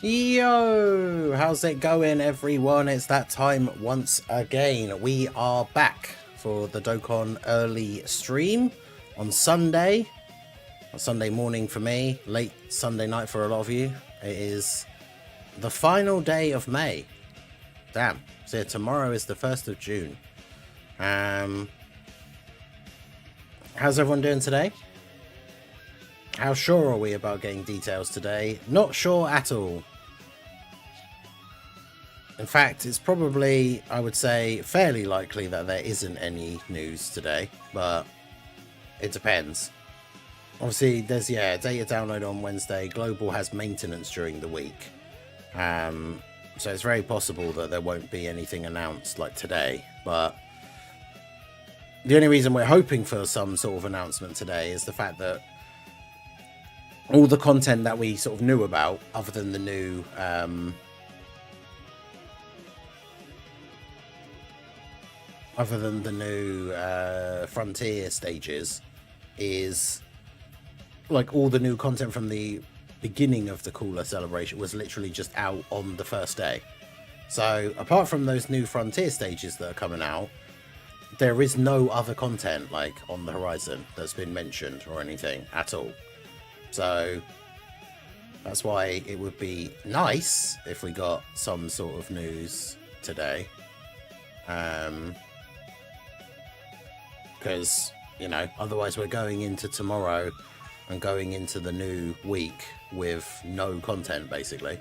Yo, how's it going, everyone? It's that time once again. We are back for the Dokkan early stream on Sunday. On Sunday morning for me, late Sunday night for a lot of you. It is the final day of May. Damn. So yeah, tomorrow is the 1st of June. How's everyone doing today? How sure are we about getting details today? Not sure at all. In fact, it's probably, I would say, fairly likely that there isn't any news today, but it depends. Obviously, there's, data download on Wednesday. Global has maintenance during the week. So it's very possible that there won't be anything announced like today, but the only reason we're hoping for some sort of announcement today is the fact that all the content that we sort of knew about, other than the new Frontier stages, is like all the new content from the beginning of the Cooler celebration was literally just out on the first day. So apart from those new Frontier stages that are coming out, there is no other content like on the horizon that's been mentioned or anything at all. So that's why it would be nice if we got some sort of news today. Because, you know, otherwise we're going into tomorrow and going into the new week with no content, basically.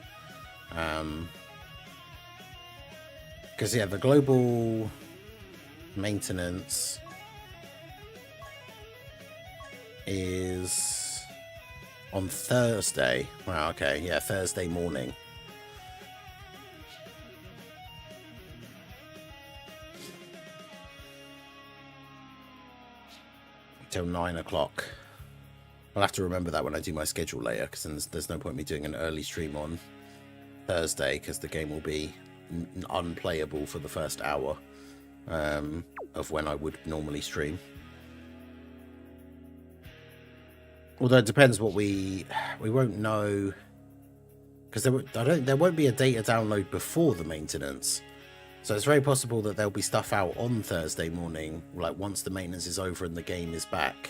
Because, yeah, the global maintenance is on Thursday. Wow, okay, yeah, Thursday morning. Till 9 o'clock. I'll have to remember that when I do my schedule later, because there's no point me doing an early stream on Thursday, because the game will be unplayable for the first hour of when I would normally stream. Although it depends what we won't know, because there won't be a data download before the maintenance, so it's very possible that there'll be stuff out on Thursday morning, like once the maintenance is over and the game is back.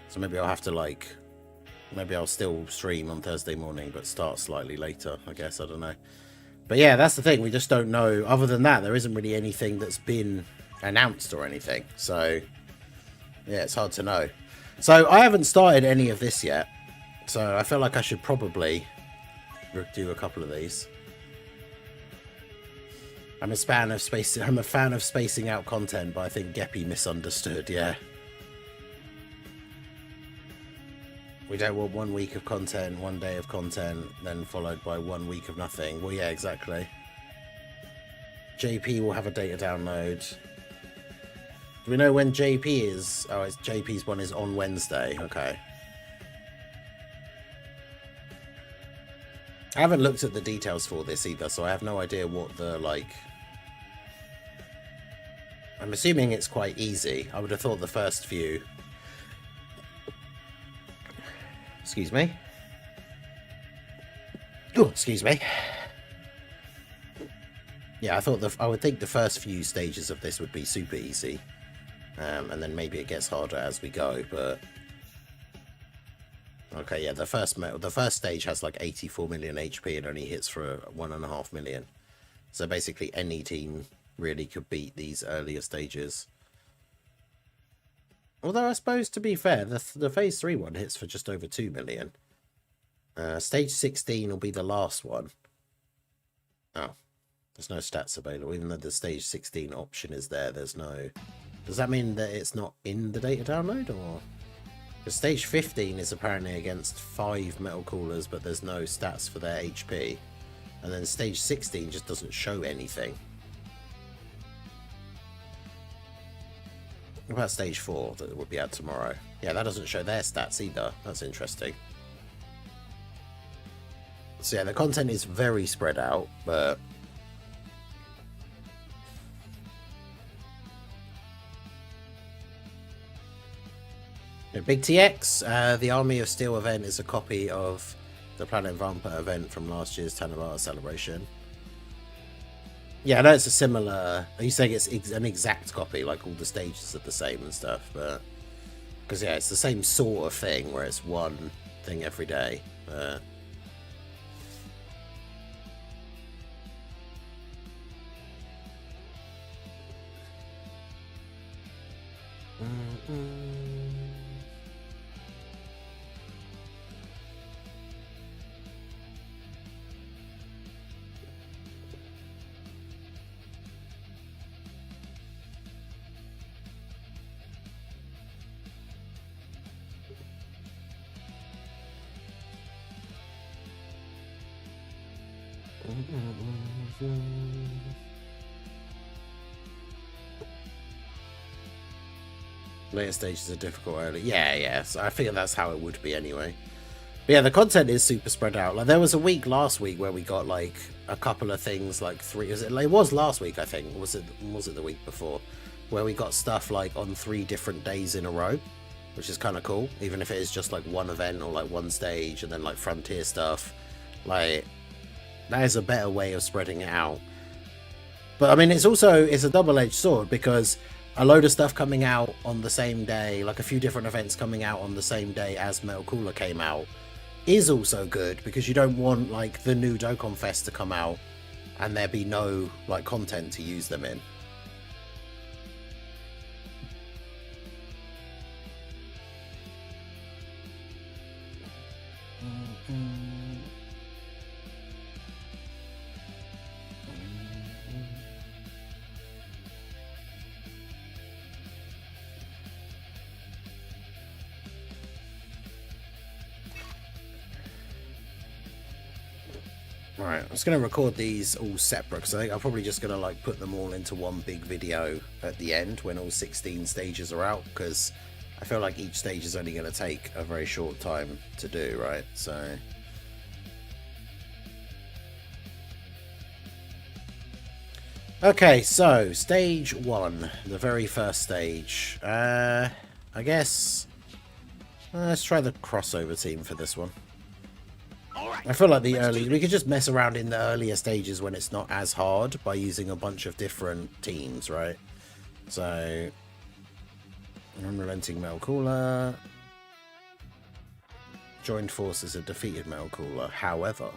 So maybe I'll have to maybe I'll still stream on Thursday morning, but start slightly later, I guess. I don't know. But yeah, that's the thing. We just don't know. Other than that, there isn't really anything that's been announced or anything. So yeah, it's hard to know. So I haven't started any of this yet. So I feel like I should probably do a couple of these. I'm a fan of spacing out content, but I think Geppy misunderstood. Yeah. We don't want 1 week of content, 1 day of content, then followed by 1 week of nothing. Well, yeah, exactly. JP will have a data download. Do we know when JP is? Oh, it's JP's one is on Wednesday. Okay. I haven't looked at the details for this either, so I have no idea what the, I'm assuming it's quite easy. I would have thought the first few... Excuse me. Oh, excuse me. Yeah, I would think the first few stages of this would be super easy. And then maybe it gets harder as we go, but... Okay, yeah, the first stage has like 84 million HP and only hits for 1.5 million. So basically any team really could beat these earlier stages. Although I suppose, to be fair, the Phase 3 one hits for just over 2 million. Stage 16 will be the last one. Oh, there's no stats available. Even though the Stage 16 option is there, there's no... Does that mean that it's not in the data download, or...? Because Stage 15 is apparently against 5 metal coolers, but there's no stats for their HP. And then Stage 16 just doesn't show anything. What about Stage 4 that would be out tomorrow? Yeah, that doesn't show their stats either. That's interesting. So yeah, the content is very spread out, but... Big TX, the Army of Steel event is a copy of The Planet Vampire event from last year's Tanabata celebration. Yeah, I know it's a similar... Are you saying it's an exact copy, like all the stages are the same and stuff, but... Because, yeah, it's the same sort of thing, where it's one thing every day. Later stages are difficult early. Yeah. So I figure that's how it would be anyway. But yeah, the content is super spread out. Like there was a week last week where we got like a couple of things, like three. It was last week, I think. Was it the week before, where we got stuff like on 3 different days in a row, which is kind of cool. Even if it is just like one event or like one stage, and then like frontier stuff. Like that is a better way of spreading it out. But I mean, it's a double-edged sword, because a load of stuff coming out on the same day, like a few different events coming out on the same day as Metal Cooler came out, is also good, because you don't want like the new Dokkan Fest to come out and there be no like content to use them in. Right, I'm just going to record these all separate, because I think I'm probably just going to like put them all into one big video at the end when all 16 stages are out, because I feel like each stage is only going to take a very short time to do, right? So okay, so stage 1, the very first stage. I guess let's try the crossover team for this one. I feel like we could just mess around in the earlier stages when it's not as hard by using a bunch of different teams, right? So, Unrelenting Metal Cooler. Joined forces have defeated Metal Cooler. However,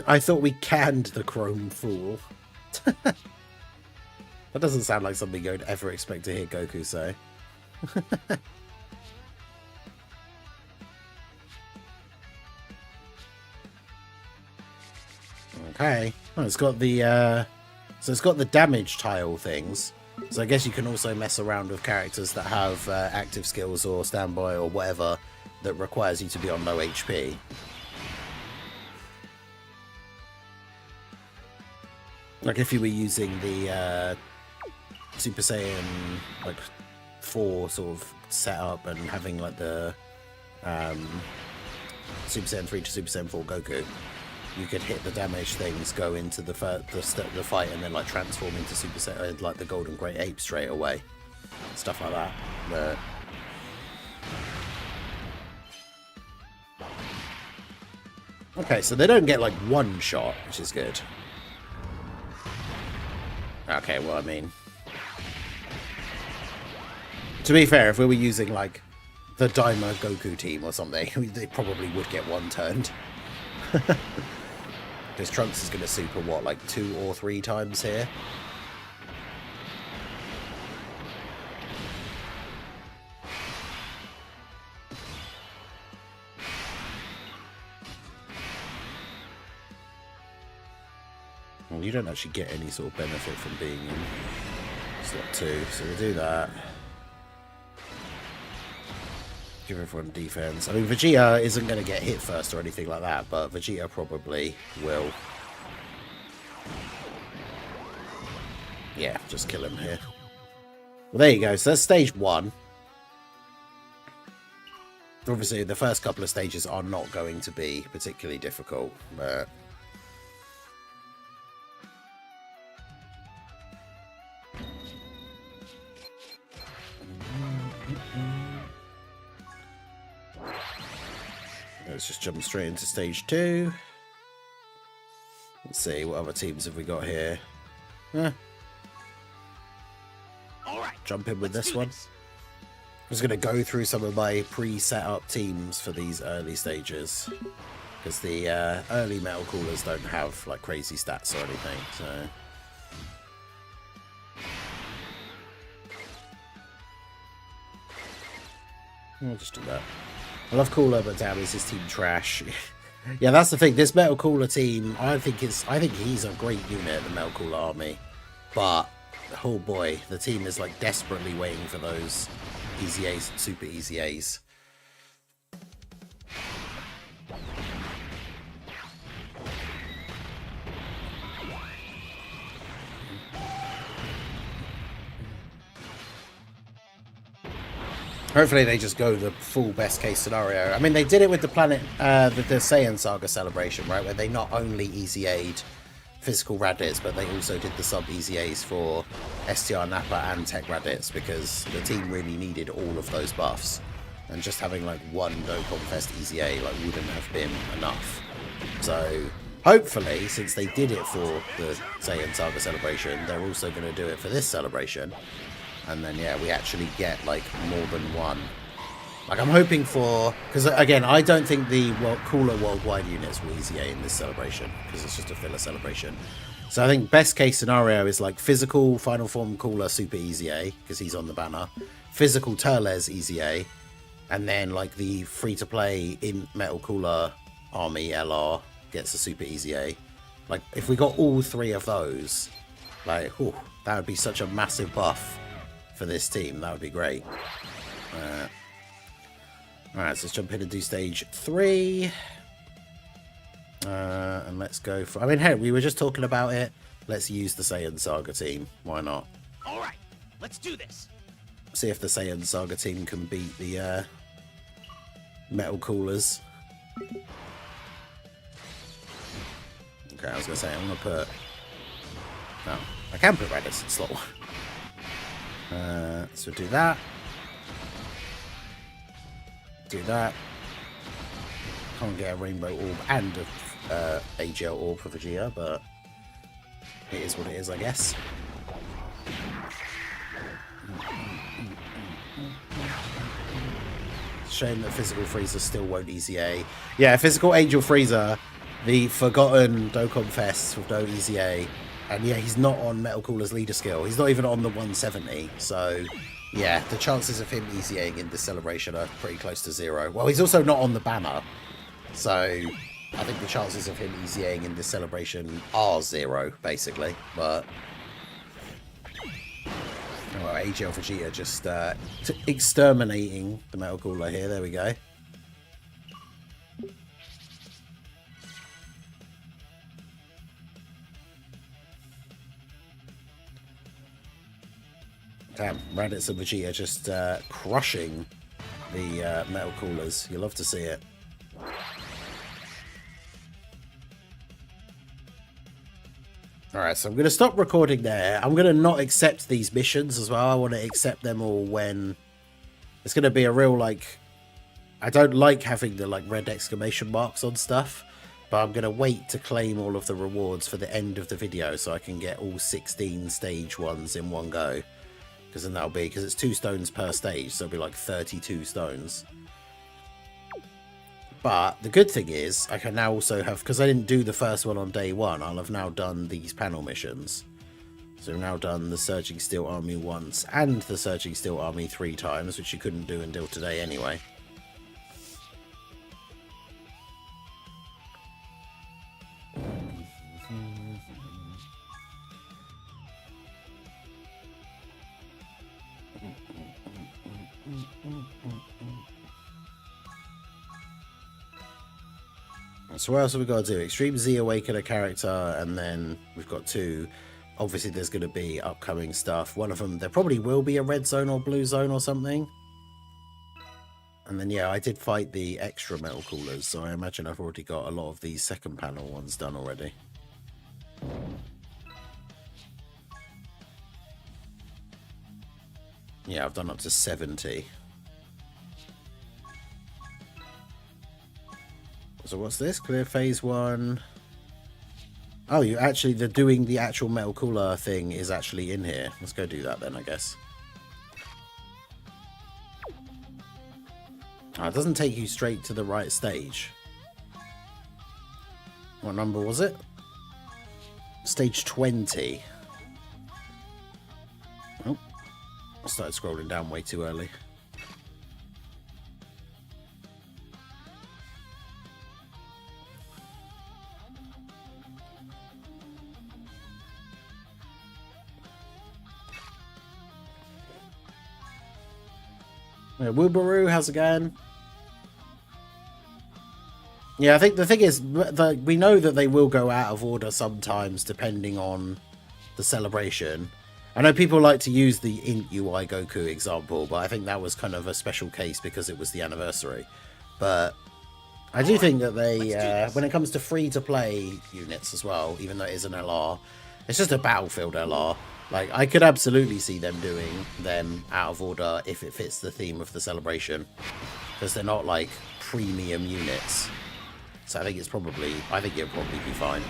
I thought we canned the Chrome Fool. That doesn't sound like something you'd ever expect to hear Goku say. Okay. Oh, it's got the so it's got the damage tile things. So I guess you can also mess around with characters that have active skills or standby or whatever that requires you to be on low HP. Like if you were using the Super Saiyan like 4 sort of setup and having like the Super Saiyan 3 to Super Saiyan 4 Goku, you could hit the damage things, go into the fight, and then like transform into Super Saiyan, like the Golden Great Ape straight away, stuff like that. But okay, so they don't get like one shot, which is good. Okay, well, I mean, to be fair, if we were using like the Daima Goku team or something, they probably would get one turned. Because Trunks is going to super, what, like 2 or 3 times here? Well, you don't actually get any sort of benefit from being in slot 2, so we'll do that. Give everyone defense. I mean, Vegeta isn't going to get hit first or anything like that, but Vegeta probably will. Yeah, just kill him here. Well, there you go. So that's stage 1. Obviously, the first couple of stages are not going to be particularly difficult, but Let's just jump straight into stage 2. Let's see, what other teams have we got here? All right, jump in with this one. I'm just going to go through some of my pre-set up teams for these early stages, because the early metal coolers don't have like crazy stats or anything, so I'll just do that. I love Cooler, but damn, is his team trash? Yeah, that's the thing. This Metal Cooler team, I think he's a great unit, the Metal Cooler army. But oh boy, the team is like desperately waiting for those EZAs, super EZAs. Hopefully they just go the full best case scenario. I mean, they did it with the planet, the Saiyan Saga celebration, right? Where they not only EZA'd physical Raditz, but they also did the sub EZAs for STR Nappa and Tech Raditz, because the team really needed all of those buffs. And just having like one Dokkan Fest EZA like wouldn't have been enough. So hopefully, since they did it for the Saiyan Saga celebration, they're also going to do it for this celebration. And then, yeah, we actually get, like, more than one. Like, I'm hoping for... Because, again, I don't think the cooler worldwide units will EZA in this celebration, because it's just a filler celebration. So I think best case scenario is, like, physical Final Form Cooler Super EZA, because he's on the banner. Physical Turles EZA. And then, like, the free-to-play in Metal Cooler Army LR gets a Super EZA. Like, if we got all three of those, like, whew, that would be such a massive buff for this team. That would be great. Alright, so let's jump in and do stage 3. And let's go for... I mean, hey, we were just talking about it. Let's use the Saiyan Saga team. Why not? Alright, let's do this. See if the Saiyan Saga team can beat the Metal Coolers. Okay, I was going to say, I'm going to put... No, I can put Raditz in slot 1. So do that. Do that. Can't get a Rainbow Orb and a AGL Orb for Vegeta, but it is what it is, I guess. Shame that Physical Frieza still won't EZA. Yeah, Physical Angel Frieza, the forgotten Dokkan Fest with no EZA. And yeah, he's not on Metal Cooler's leader skill. He's not even on the 170. So yeah, the chances of him EZAing in this celebration are pretty close to 0. Well, he's also not on the banner. So I think the chances of him EZAing in this celebration are 0, basically. But well, AGL Vegeta just exterminating the Metal Cooler here. There we go. Damn, Raditz and Vegeta just crushing the Metal Coolers. You love to see it. Alright, so I'm going to stop recording there. I'm going to not accept these missions as well. I want to accept them all when... It's going to be a real, like... I don't like having the, like, red exclamation marks on stuff. But I'm going to wait to claim all of the rewards for the end of the video so I can get all 16 stage ones in one go. Because then that'll be, because it's 2 stones per stage, so it'll be like 32 stones. But the good thing is, I can now also have, because I didn't do the first one on day 1, I'll have now done these panel missions. So I've now done the Surging Steel Army once, and the Surging Steel Army 3 times, which you couldn't do until today anyway. So what else have we got to do? Extreme Z awaken a character, and then we've got 2. Obviously there's going to be upcoming stuff. One of them, there probably will be a red zone or blue zone or something. And then yeah, I did fight the extra Metal Coolers, so I imagine I've already got a lot of these second panel ones done already. Yeah, I've done up to 70. So what's this? Clear phase 1. Oh, they're doing the actual metal cooler thing is actually in here. Let's go do that then, I guess. Oh, it doesn't take you straight to the right stage. What number was it? Stage 20. Oh, I started scrolling down way too early. Yeah, Woobaroo, how's it going? Yeah, I think the thing is, we know that they will go out of order sometimes depending on the celebration. I know people like to use the Int UI Goku example, but I think that was kind of a special case because it was the anniversary. But I do think that they, when it comes to free-to-play units as well, even though it is an LR, it's just a Battlefield LR. Like, I could absolutely see them doing them out of order if it fits the theme of the celebration. Because they're not, like, premium units. So I think it'll probably be fine.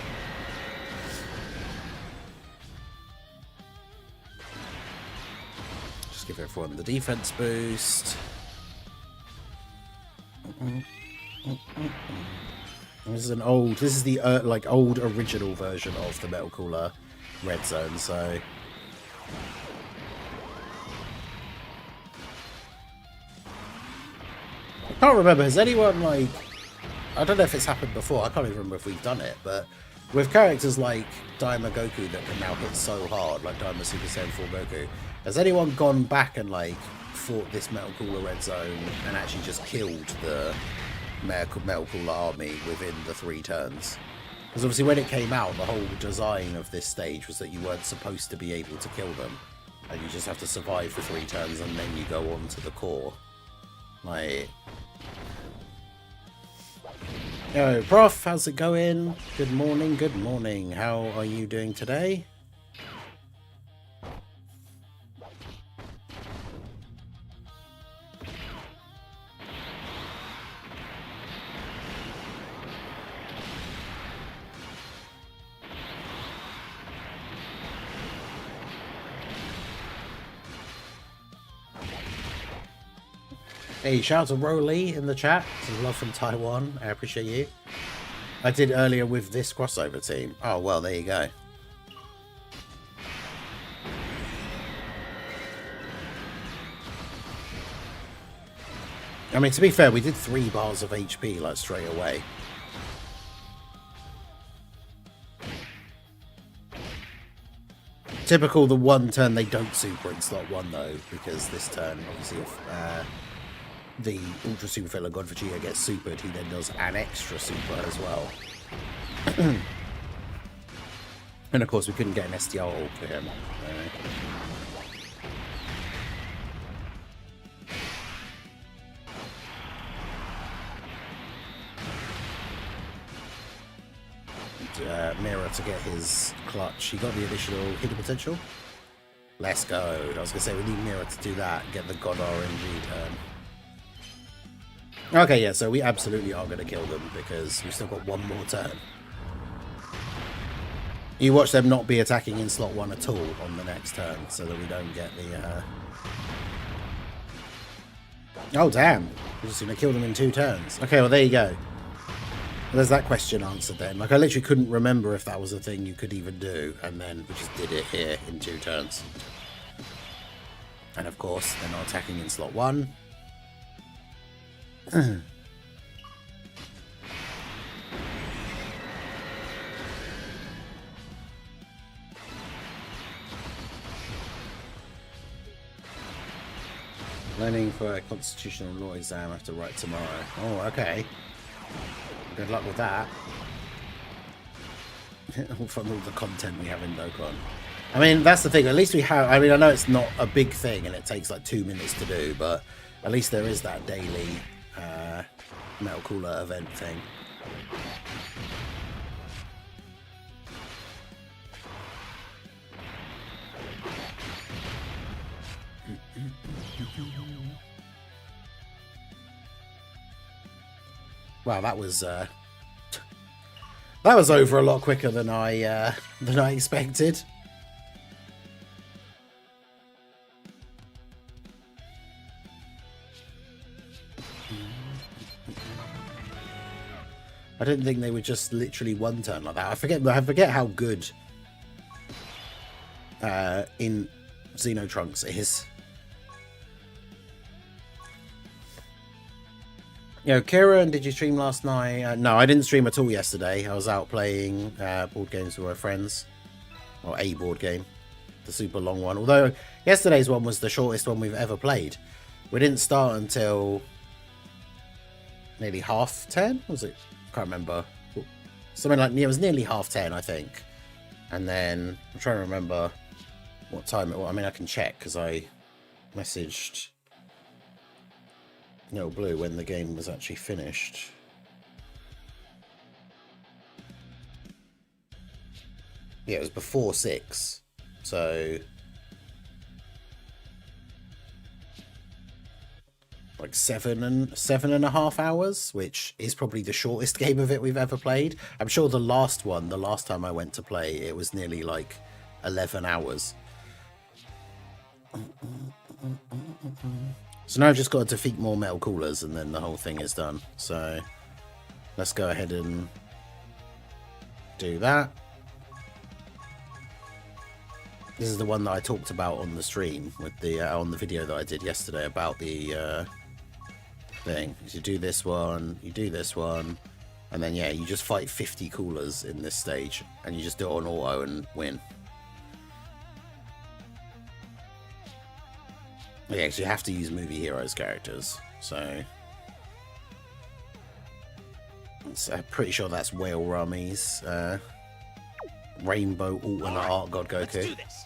Just give everyone the defense boost. This is the like old original version of the Metal Cooler Red Zone, so I can't remember, has anyone, like, I don't know if it's happened before, I can't even remember if we've done it, but with characters like Daima Goku that can now hit so hard, like Daima Super Saiyan 4 Goku, has anyone gone back and, like, fought this Metal Cooler Red Zone and actually just killed the Metal Cooler army within the 3 turns? Because obviously when it came out, the whole design of this stage was that you weren't supposed to be able to kill them, and you just have to survive for 3 turns and then you go on to the core. Like, yo, Prof, how's it going? Good morning, good morning. How are you doing today? Hey, shout out to Rolly in the chat. Some love from Taiwan. I appreciate you. I did earlier with this crossover team. Oh, well, there you go. I mean, to be fair, we did 3 bars of HP, like, straight away. Typical, the one turn they don't super in slot 1, though, because this turn, obviously, if the Ultra Super Filler God Vegeta gets supered, he then does an extra super as well. And of course we couldn't get an STR ult for him. Mirror to get his clutch. He got the additional hidden potential. Let's go. I was going to say we need Mirror to do that, get the God RNG turn. Okay, yeah, so we absolutely are going to kill them because we've still got 1 more turn. You watch them not be attacking in slot 1 at all on the next turn so that we don't get the... Oh, damn. We're just going to kill them in 2 turns. Okay, well, there you go. There's that question answered then. Like, I literally couldn't remember if that was a thing you could even do, and then we just did it here in 2 turns. And of course, they're not attacking in slot 1. Learning for a constitutional law exam I have to write tomorrow. Oh, okay. Good luck with that. From all the content we have in Dokkan. I mean, that's the thing. At least we have... I mean, I know it's not a big thing and it takes like 2 minutes to do, but at least there is that daily Metal Cooler event thing. Wow, that was That was over a lot quicker than I expected. I didn't think they were just literally one turn like that. I forget how good in Xenotrunks is. You know, Kieran, did you stream last night? No, I didn't stream at all yesterday. I was out playing board games with my friends. Or a board game. The super long one. Although yesterday's one was the shortest one we've ever played. We didn't start until nearly 10:30, was it? I can't remember. Something like, it was nearly 10:30, I think. And then I'm trying to remember what time it was. I mean, I can check because I messaged No Blue when the game was actually finished. Yeah, it was before 6. So like 7.5 hours, which is probably the shortest game of it we've ever played. I'm sure the last time I went to play, it was nearly like 11 hours. So now I've just got to defeat more metal coolers and then the whole thing is done. So let's go ahead and do that. This is the one that I talked about on the stream with the on the video that I did yesterday about the thing. You do this one, you do this one, and then yeah, you just fight 50 coolers in this stage, and you just do it on auto and win. Yeah, because you have to use Movie Heroes characters, so I'm pretty sure that's Whale Rummy's Rainbow Alternate Art God Goku. Let's do this.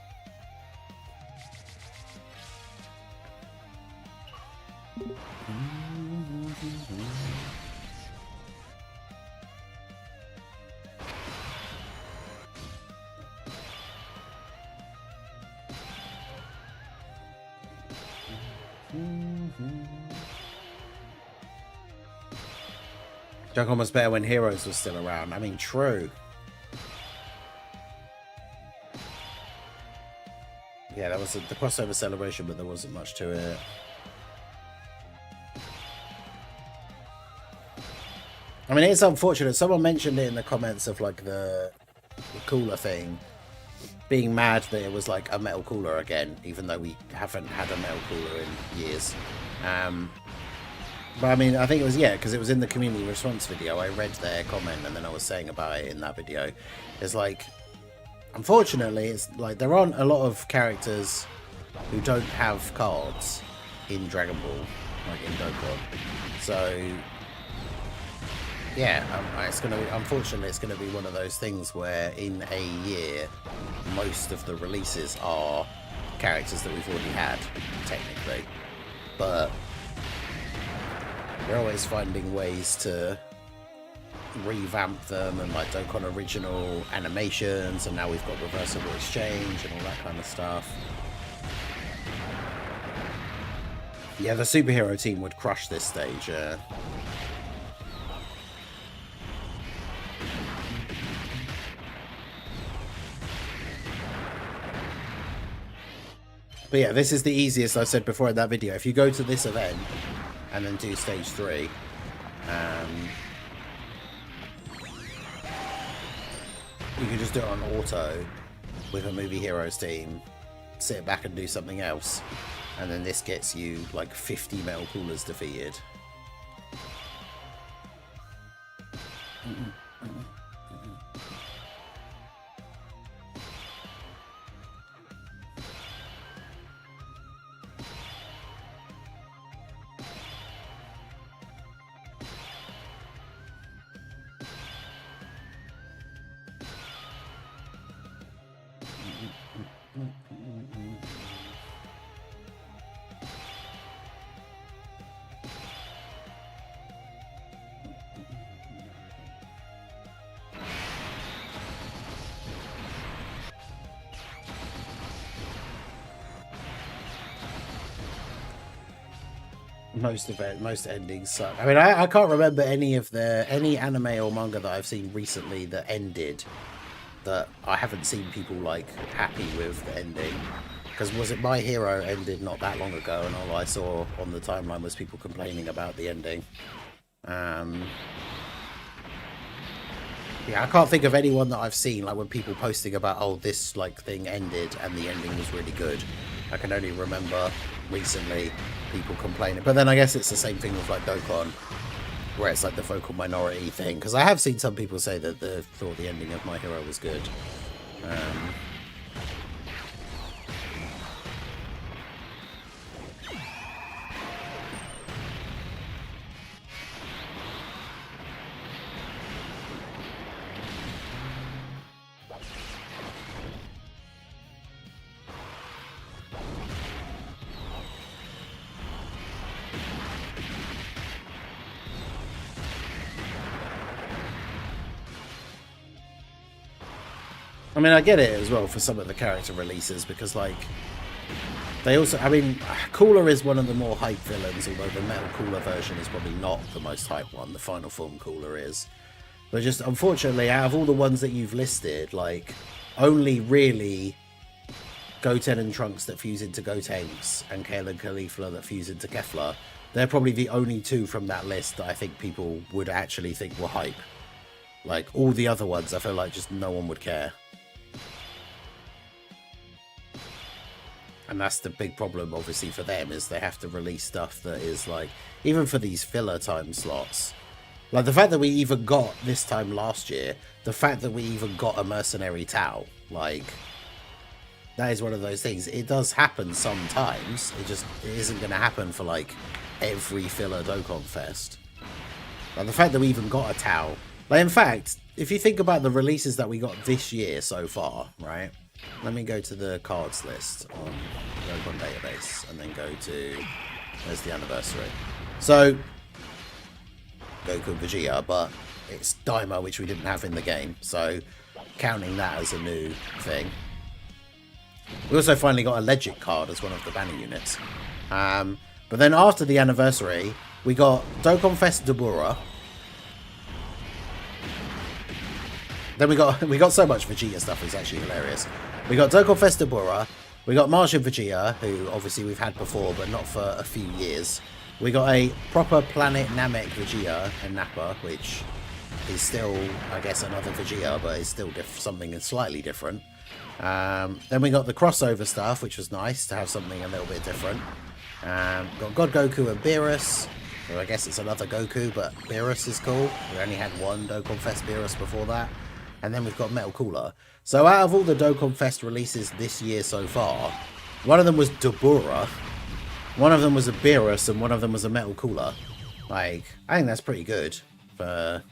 Dokkan was better when Heroes was still around. I mean, true. Yeah, that was the crossover celebration, but there wasn't much to it. I mean, it's unfortunate. Someone mentioned it in the comments of like the cooler thing, being mad that it was like a metal cooler again, even though we haven't had a metal cooler in years. But I mean, I think it was, yeah, because it was in the community response video. I read their comment and then I was saying about it in that video. It's like, unfortunately, it's like there aren't a lot of characters who don't have cards in Dragon Ball, like in Dokkan. So yeah, it's gonna be, unfortunately, it's gonna be one of those things where in a year, most of the releases are characters that we've already had, technically. But we're always finding ways to revamp them, and like Dokkan original animations, and now we've got reversible exchange and all that kind of stuff. Yeah, the superhero team would crush this stage. But yeah, this is the easiest, I said before in that video. If you go to this event and then do stage 3, you can just do it on auto with a Movie Heroes team, sit back and do something else, and then this gets you like 50 metal coolers defeated. Most endings suck. I mean, I can't remember any anime or manga that I've seen recently that ended that I haven't seen people like happy with the ending. Because was it My Hero ended not that long ago, and all I saw on the timeline was people complaining about the ending. Yeah, I can't think of anyone that I've seen like when people posting about, oh, this like thing ended and the ending was really good. I can only remember recently people complaining, but then I guess it's the same thing with like Dokkan, where it's like the vocal minority thing. Because I have seen some people say that they thought the ending of My Hero was good. I mean, I get it as well for some of the character releases, because like they also, I mean, Cooler is one of the more hype villains, although the Metal Cooler version is probably not the most hype one. The Final Form Cooler is. But just unfortunately, out of all the ones that you've listed, like only really Goten and Trunks that fuse into Gotenks and Kale and Caulifla that fuse into Kefla, they're probably the only two from that list that I think people would actually think were hype. Like all the other ones, I feel like just no one would care. And that's the big problem, obviously, for them, is they have to release stuff that is like, even for these filler time slots. Like the fact that we even got, this time last year, the fact that we even got a Mercenary Tau, like, that is one of those things. It does happen sometimes. It isn't going to happen for like every filler Dokkan Fest. Like the fact that we even got a Tau. Like, in fact, if you think about the releases that we got this year so far, right? Let me go to the cards list on Dokkan database and then go to, there's the anniversary. So, Goku and Vegeta, but it's Daima, which we didn't have in the game. So, counting that as a new thing. We also finally got a Legit card as one of the banner units. But then after the anniversary, we got Dokkan Fest Dabura. Then we got so much Vegeta stuff, it's actually hilarious. We got Dokkan Fest Dabura. We got Martian Vegeta, who obviously we've had before, but not for a few years. We got a proper Planet Namek Vegeta and Nappa, which is still, I guess, another Vegeta, but it's still something slightly different. Then we got the crossover stuff, which was nice to have something a little bit different. Got God Goku and Beerus. So I guess it's another Goku, but Beerus is cool. We only had one Dokkan Fest Beerus before that. And then we've got Metal Cooler. So out of all the Dokkan Fest releases this year so far, one of them was Dabura, one of them was a Beerus, and one of them was a Metal Cooler. Like, I think that's pretty good for...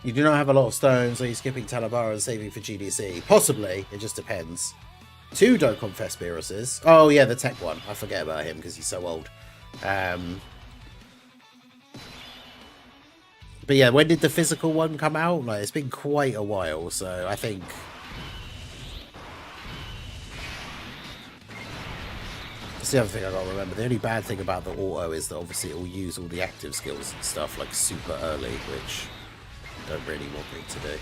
You do not have a lot of stones, so you're skipping Talabara and saving for GDC. Possibly, it just depends. 2 Dokkan Fest Beeruses. Oh yeah, the tech one. I forget about him because he's so old. But yeah, when did the physical one come out? Like, it's been quite a while, so I think... That's the other thing I gotta remember. The only bad thing about the auto is that obviously it will use all the active skills and stuff like super early, which... don't really want me to do.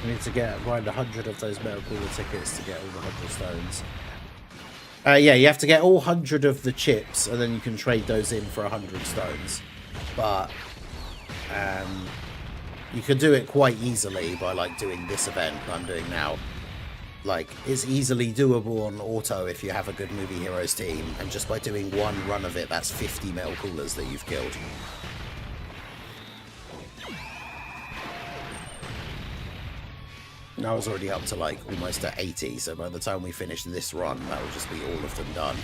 We need to grind 100 of those Metal Cooler tickets to get all the 100 stones. Yeah, you have to get all 100 of the chips, and then you can trade those in for 100 stones. But you can do it quite easily by like doing this event that I'm doing now. Like, it's easily doable on auto if you have a good Movie Heroes team, and just by doing one run of it, that's 50 Metal Coolers that you've killed. I was already up to like almost at 80, so by the time we finish this run, that will just be all of them done.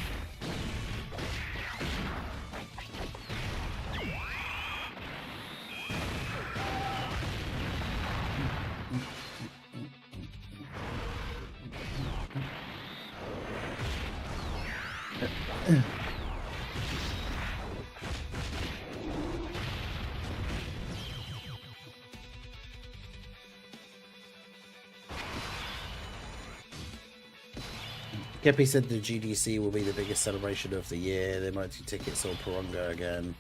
Kepi said the GDC will be the biggest celebration of the year. There might be tickets or Purunga again.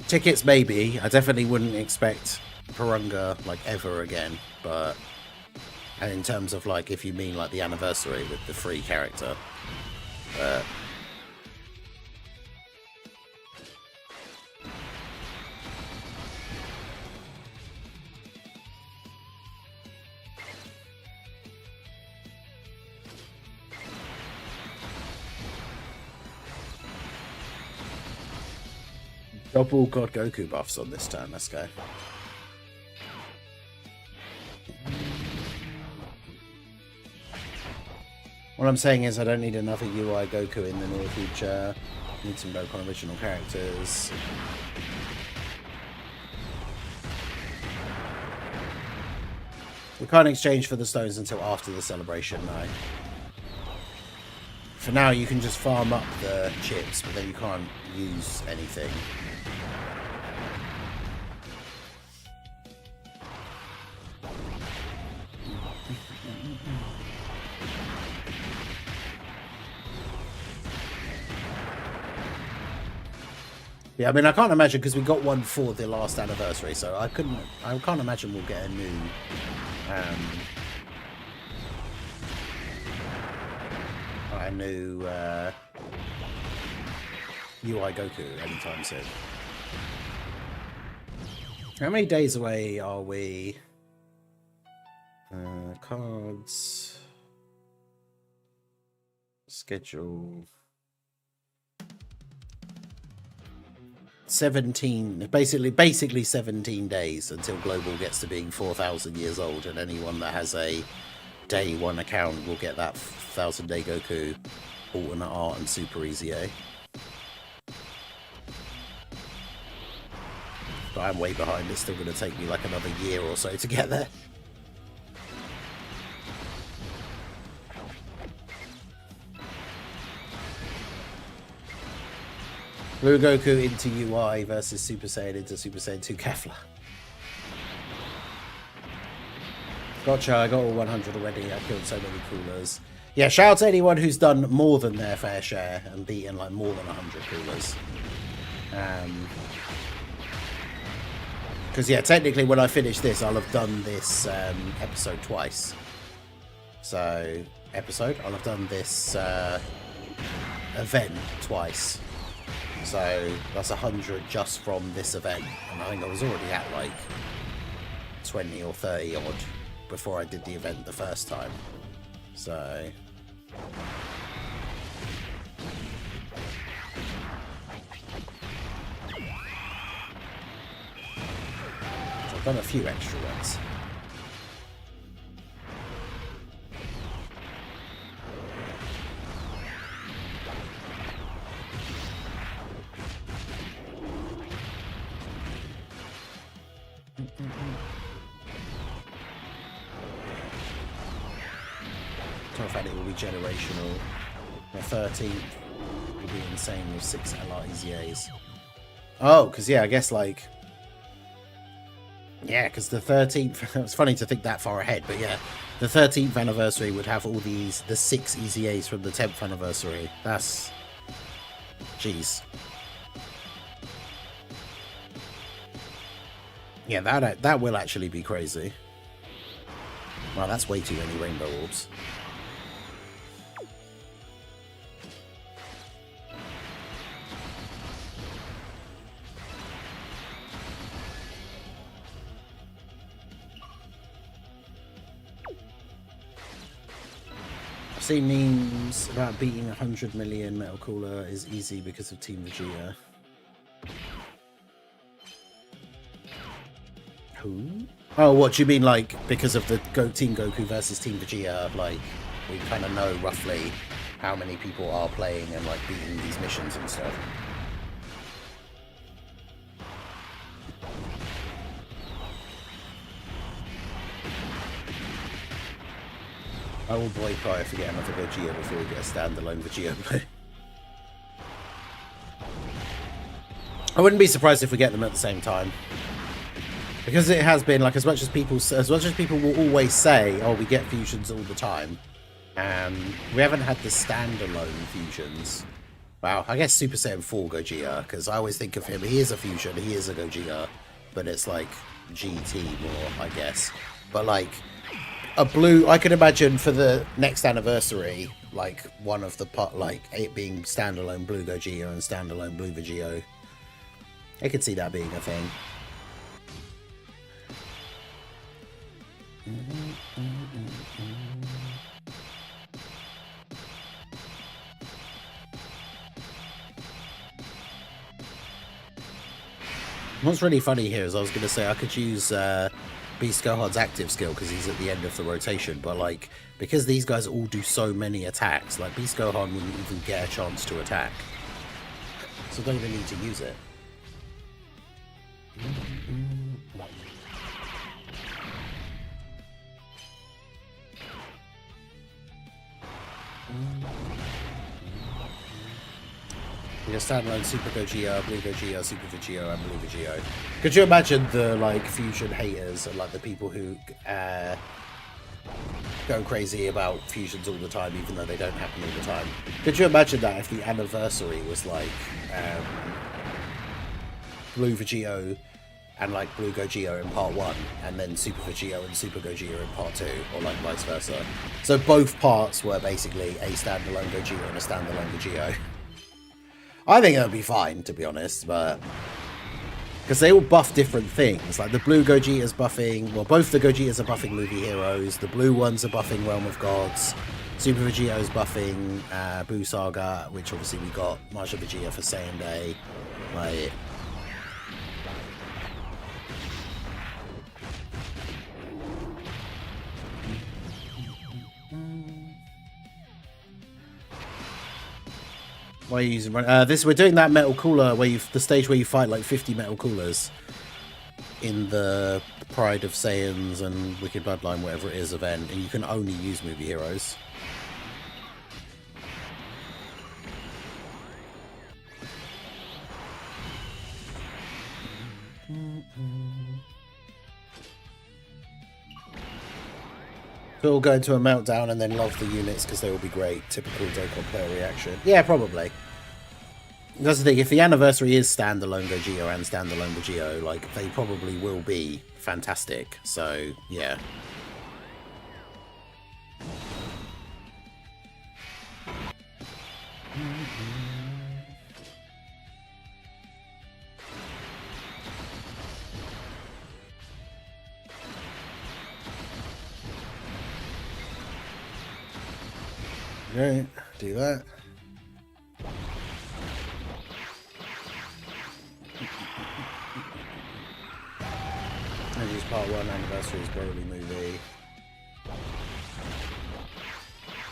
Tickets maybe. I definitely wouldn't expect Purunga like ever again. But and in terms of like if you mean like the anniversary with the free character. Double God Goku buffs on this turn. Let's go. What I'm saying is I don't need another UI Goku in the near future. I need some Dokkan original characters. We can't exchange for the stones until after the celebration, no. For now, you can just farm up the chips, but then you can't use anything. Yeah, I mean, I can't imagine, because we got one for the last anniversary, so I can't imagine we'll get a new, UI Goku anytime soon. How many days away are we? Cards. Schedule. 17, basically 17 days until Global gets to being 4,000 years old, and anyone that has a day one account will get that 1,000-day Goku alternate art and Super EZA. But I'm way behind. It's still going to take me like another year or so to get there. Blue Goku into UI versus Super Saiyan into Super Saiyan 2 Kefla. Gotcha, I got all 100 already. I killed so many coolers. Yeah, shout out to anyone who's done more than their fair share and beaten like more than 100 coolers. Because yeah, technically when I finish this, I'll have done this episode twice. So, I'll have done this event twice. So that's 100 just from this event, and I think I was already at like 20 or 30 odd before I did the event the first time. So I've done a few extra ones. I find it will be generational. The 13th will be insane with 6 LREZAs. Oh, because yeah, I guess like... Yeah, because the 13th... It's funny to think that far ahead, but yeah. The 13th anniversary would have all the 6 EZAs from the 10th anniversary. That's... Jeez. Yeah, that will actually be crazy. Wow, that's way too many rainbow orbs. I've seen memes about beating 100 million Metal Cooler is easy because of Team Vegeta. Who? Oh, what do you mean, like, because of the Team Goku versus Team Vegeta, like, we kind of know roughly how many people are playing and, like, beating these missions and stuff. I will boycott if we get another Gogeta before we get a standalone Vegeta play. I wouldn't be surprised if we get them at the same time. Because it has been, like, as much as people will always say, oh, we get fusions all the time, we haven't had the standalone fusions. Wow, I guess Super Saiyan 4 Gogeta, because I always think of him, he is a fusion, he is a Gogeta, but it's like GT more, I guess. But like, a blue, I could imagine for the next anniversary, like, one of the part, like, it being standalone blue Gogeta and standalone blue Vegeta. I could see that being a thing. What's really funny here is I was going to say I could use Beast Gohan's active skill because he's at the end of the rotation, but like because these guys all do so many attacks, like Beast Gohan wouldn't even get a chance to attack, so don't even need to use it. We got standalone Super Gogeta, Blue Gogeta, Super Vegeta, and Blue Vegeta. Could you imagine the like fusion haters and like the people who go crazy about fusions all the time, even though they don't happen all the time? Could you imagine that if the anniversary was like Blue Vegeta and like Blue Gogeta in part 1, and then Super Vegeta and Super Gogeta in part 2, or like vice versa? So both parts were basically a standalone Gogeta and a standalone Vegeta. I think that would be fine, to be honest, but because they all buff different things. Like the blue Gogeta's buffing, well, both the Gogetas are buffing movie heroes. The blue ones are buffing Realm of Gods. Super Vegeta's buffing Buu Saga, which obviously we got Majin Vegeta for Saiyan Day. Like, why are you using this? We're doing that metal cooler where the stage where you fight like 50 metal coolers in the Pride of Saiyans and Wicked Bloodline, whatever it is, event, and you can only use movie heroes. So we'll go into a meltdown and then love the units because they will be great. Typical Dokkan player reaction. Yeah, probably. That's the thing. If the anniversary is standalone Gogeta and standalone Vegeta, like, they probably will be fantastic. So, yeah. Right, do that. And use part 1 anniversary's Broly movie.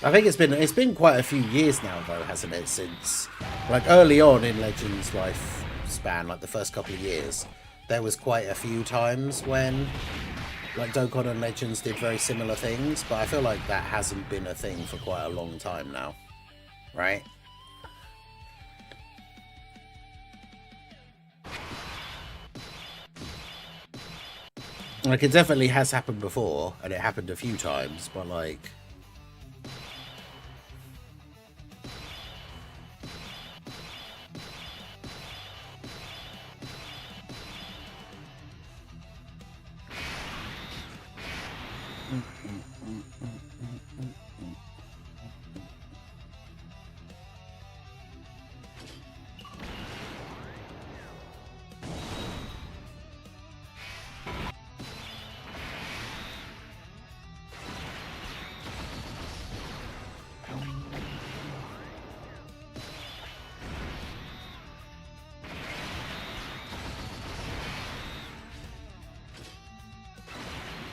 I think it's been quite a few years now though, hasn't it? Since like early on in Legends life span, like the first couple of years, there was quite a few times when like Dokkan and Legends did very similar things, but I feel like that hasn't been a thing for quite a long time now, right? Like, it definitely has happened before, and it happened a few times, but like...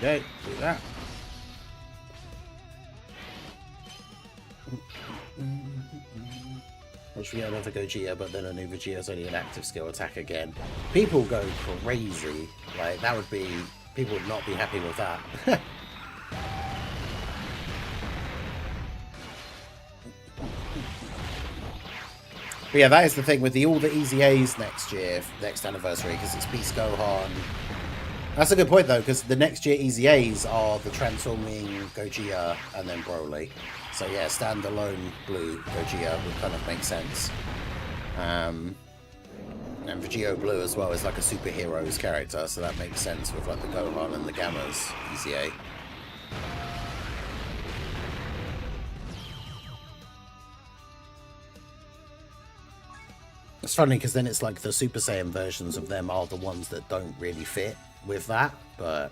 go. Do that. Which we get another Gogeta, but then a new Vegeta's only an active skill attack again. People go crazy. Like, that would be... People would not be happy with that. But yeah, that is the thing with all the EZAs next year, next anniversary, because it's Beast Gohan. That's a good point, though, because the next year EZAs are the transforming Gogeta and then Broly. So yeah, standalone blue Gogeta would kind of make sense. And Vegeta Blue as well is like a superhero's character, so that makes sense with like the Gohan and the Gamma's EZA. It's funny because then it's like the Super Saiyan versions of them are the ones that don't really fit with that, but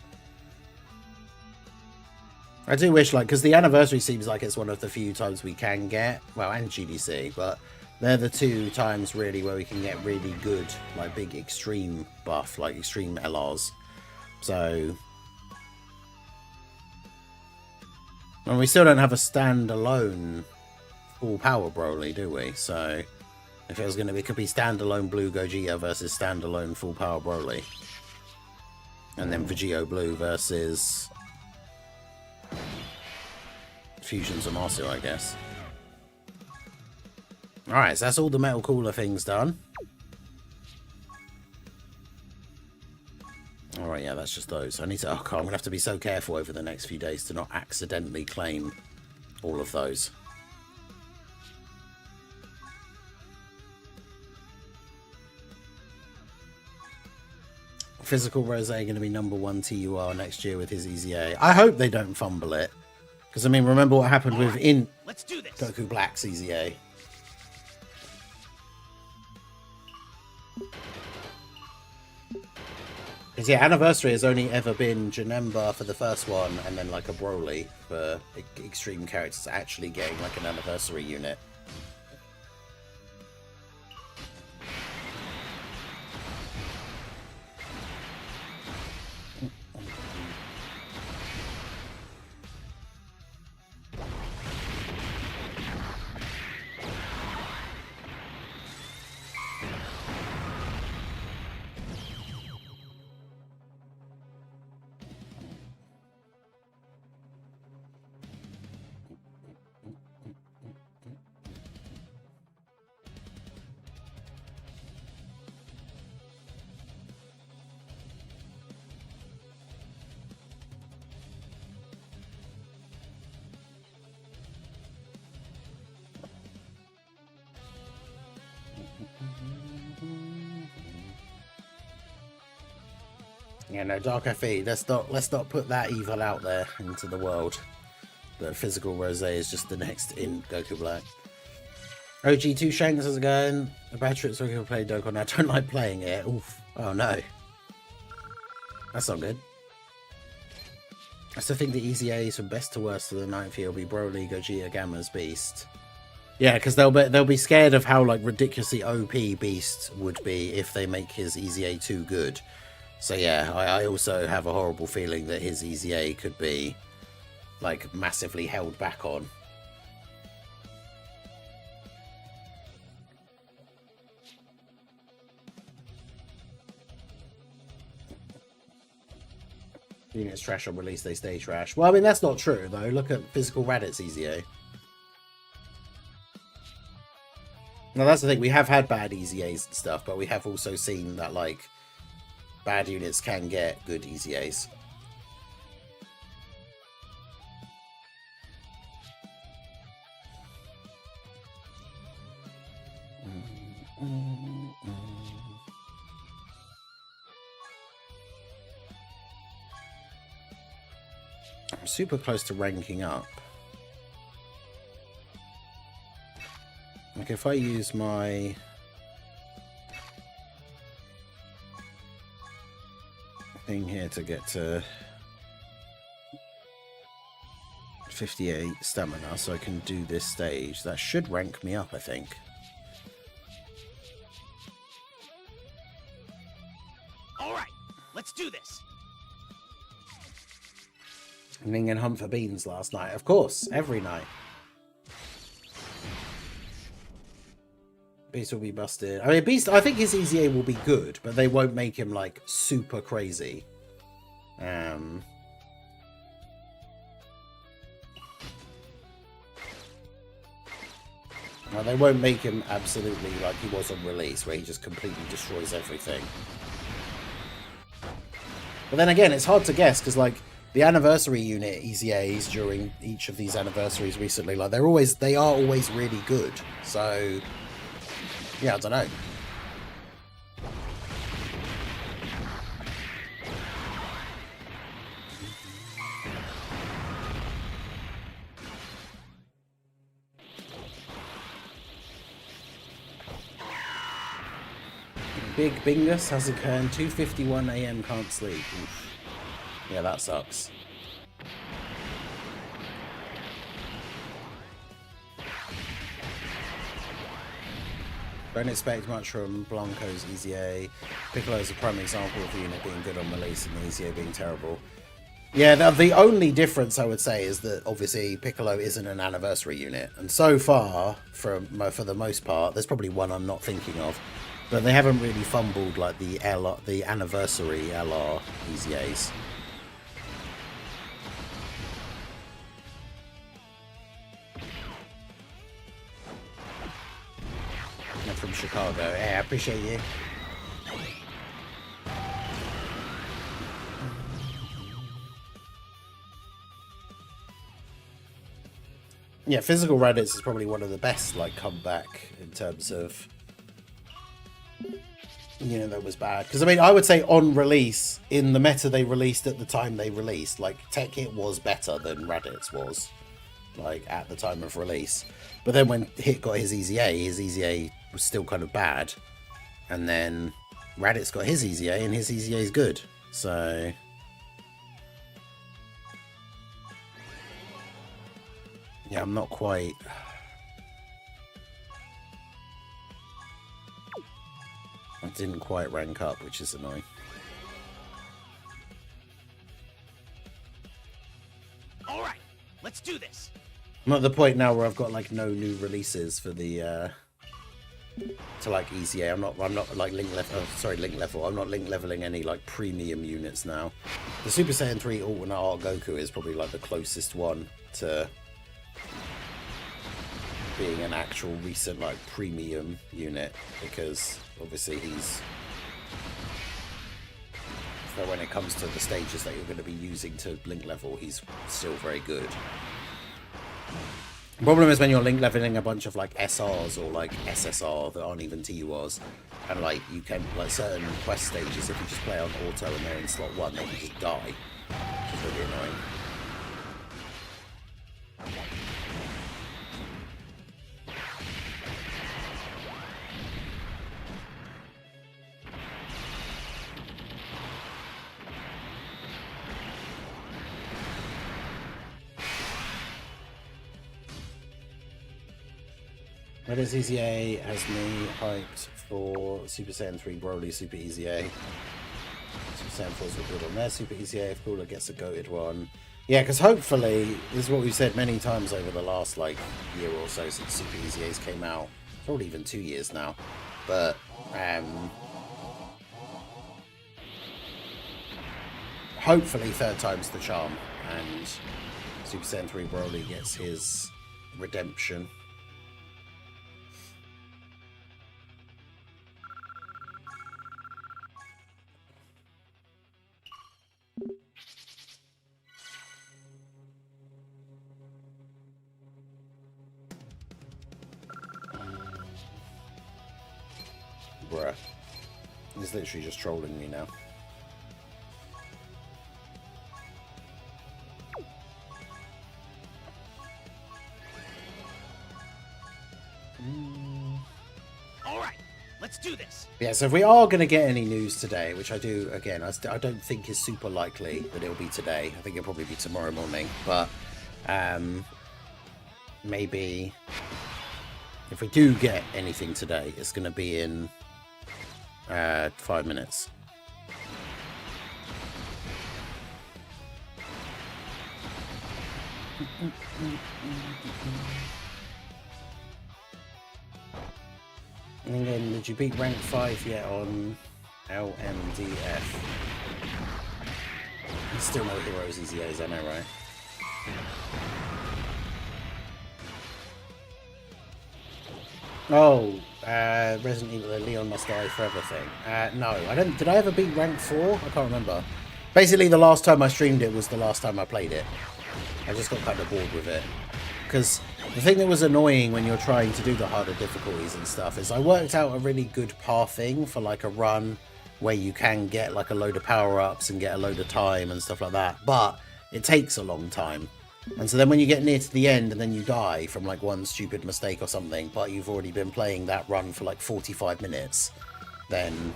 I do wish, like, because the anniversary seems like it's one of the few times we can get, well, and GDC, but they're the two times really where we can get really good, like, big extreme buff, like extreme LRs. So, and we still don't have a standalone full power Broly, do we? So if it was going to be, it could be standalone blue Gogeta versus standalone full power Broly. And then Vegeta Blue versus Fusions of Marsu, I guess. Alright, so that's all the Metal Cooler things done. Alright, yeah, that's just those. I need to... Oh, God, I'm going to have to be so careful over the next few days to not accidentally claim all of those. Physical Rose going to be #1 TUR next year with his EZA. I hope they don't fumble it. Because, I mean, remember what happened with Let's do this. Goku Black's EZA. Because, yeah, Anniversary has only ever been Janemba for the first one, and then, like, a Broly for extreme characters actually getting, like, an Anniversary unit. Yeah, no, Dark FE, let's not put that evil out there into the world. That Physical Rose is just the next in Goku Black. OG2 Shanks, how's it going? The Batrix looking to play Dokkan. I don't like playing it. Oof. Oh no. That's not good. I still think the EZAs from best to worst of the 9th year will be Broly, Gogeta, Gamma's Beast. Yeah, because they'll be scared of how like ridiculously OP Beast would be if they make his EZA too good. So yeah, I also have a horrible feeling that his EZA could be like massively held back on. Units trash on release, they stay trash. Well, I mean, that's not true, though. Look at Physical Raditz EZA. Now, that's the thing. We have had bad EZAs and stuff, but we have also seen that, like, bad units can get good EZAs. I'm super close to ranking up. Like if I use my thing here to get to 58 stamina so I can do this stage, that should rank me up, I think. All right, let's do this. Ning and hunt for beans last night. Of course, every night. Beast will be busted. I mean, Beast, I think his EZA will be good, but they won't make him, like, super crazy. Well, they won't make him absolutely like he was on release, where he just completely destroys everything. But then again, it's hard to guess, because, like, the anniversary unit EZAs during each of these anniversaries recently, like, they are always really good. So, yeah, I don't know. Big Bingus has occurred. 2:51 AM, can't sleep. Oof. Yeah, that sucks. Don't expect much from Blanco's EZA. Piccolo is a prime example of the unit being good on release and the EZA being terrible. Yeah, the only difference I would say is that obviously Piccolo isn't an anniversary unit, and so far, for the most part, there's probably one I'm not thinking of, but they haven't really fumbled like the anniversary LR EZAs. They're from Chicago. Hey, I appreciate you. Yeah, physical Raditz is probably one of the best, like, comeback in terms of, you know, that was bad. Because, I mean, I would say on release, in the meta they released at the time they released, like, Tech Hit was better than Raditz was, like, at the time of release. But then when Hit got his EZA was still kind of bad. And then Raditz got his EZA, and his EZA is good. So... yeah, I'm not quite... I didn't quite rank up, which is annoying. All right, let's do this. I'm at the point now where I've got like no new releases for the to like EZA. I'm not like link level. I'm not link leveling any like premium units now. The Super Saiyan 3 alternate art Goku is probably like the closest one to being an actual recent like premium unit, because obviously he's, so when it comes to the stages that you're going to be using to link level, he's still very good. The problem is when you're link leveling a bunch of like SRs or like SSR that aren't even TURs, and like you can, like certain quest stages, if you just play on auto and they're in slot 1, they can just die, which is really annoying. Raditz EZA has me hyped for Super Saiyan 3 Broly Super EZA. Super Saiyan 4's were good on their Super EZA. If Cooler gets a goated one. Yeah, because hopefully, this is what we've said many times over the last like year or so since Super EZAs came out. Probably even 2 years now. But, hopefully third time's the charm. And Super Saiyan 3 Broly gets his redemption. Bruh. He's literally just trolling me now. Alright, let's do this. Yeah, so if we are going to get any news today, which I do, again, I don't think is super likely that it'll be today. I think it'll probably be tomorrow morning. But maybe if we do get anything today, it's going to be in 5 minutes. And then, did you beat rank 5 yet on LMDF? There's still no heroes EZAs, I know, right? Oh, Resident Evil, the Leon Must Die Forever thing. No, I don't. Did I ever beat rank 4? I can't remember. Basically, the last time I streamed it was the last time I played it. I just got kind of bored with it. Because the thing that was annoying when you're trying to do the harder difficulties and stuff is I worked out a really good pathing for like a run where you can get like a load of power-ups and get a load of time and stuff like that. But it takes a long time. And so then when you get near to the end and then you die from like one stupid mistake or something, but you've already been playing that run for like 45 minutes, then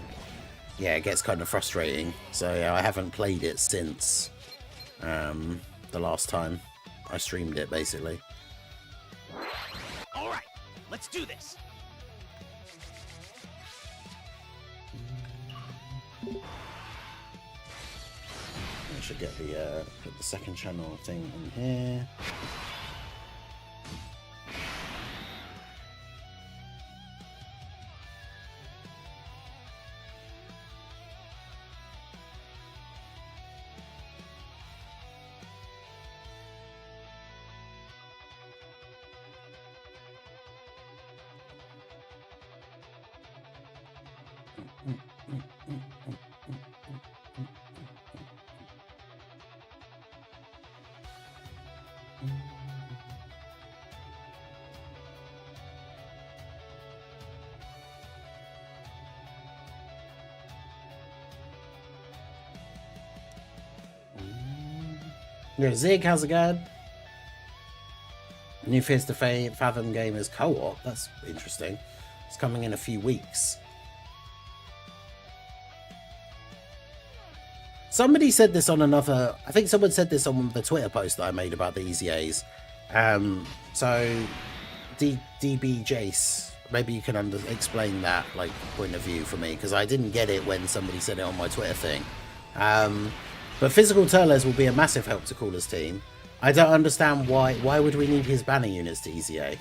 yeah, it gets kind of frustrating. So yeah, I haven't played it since the last time I streamed it, basically. All right, let's do this. I should get the put the second channel thing in here. Yeah, Zig, how's it going? New Fist to Fathom game is co-op. That's interesting. It's coming in a few weeks. Somebody said this on another... I think someone said this on the Twitter post that I made about the EZAs. So, DB Jace, maybe you can explain that like point of view for me, because I didn't get it when somebody said it on my Twitter thing. But physical Turles will be a massive help to Caller's team. I don't understand why would we need his banner units to EZA?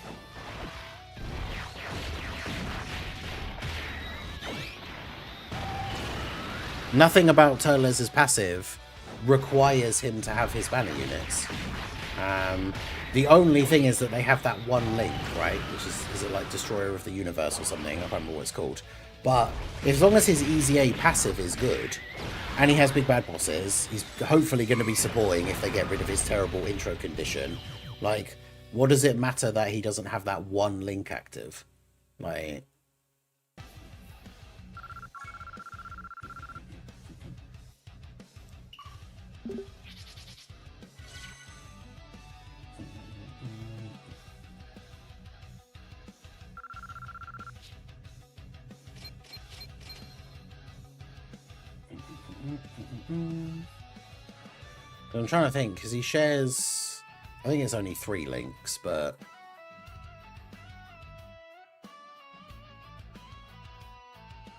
Nothing about Turles' passive requires him to have his banner units. The only thing is that they have that one link, right? Which is it like Destroyer of the Universe or something? I can't remember what it's called. But as long as his EZA passive is good, and he has big bad bosses, he's hopefully going to be supporting if they get rid of his terrible intro condition. Like, what does it matter that he doesn't have that one link active? Like... I'm trying to think, because he shares... I think it's only 3 links, but...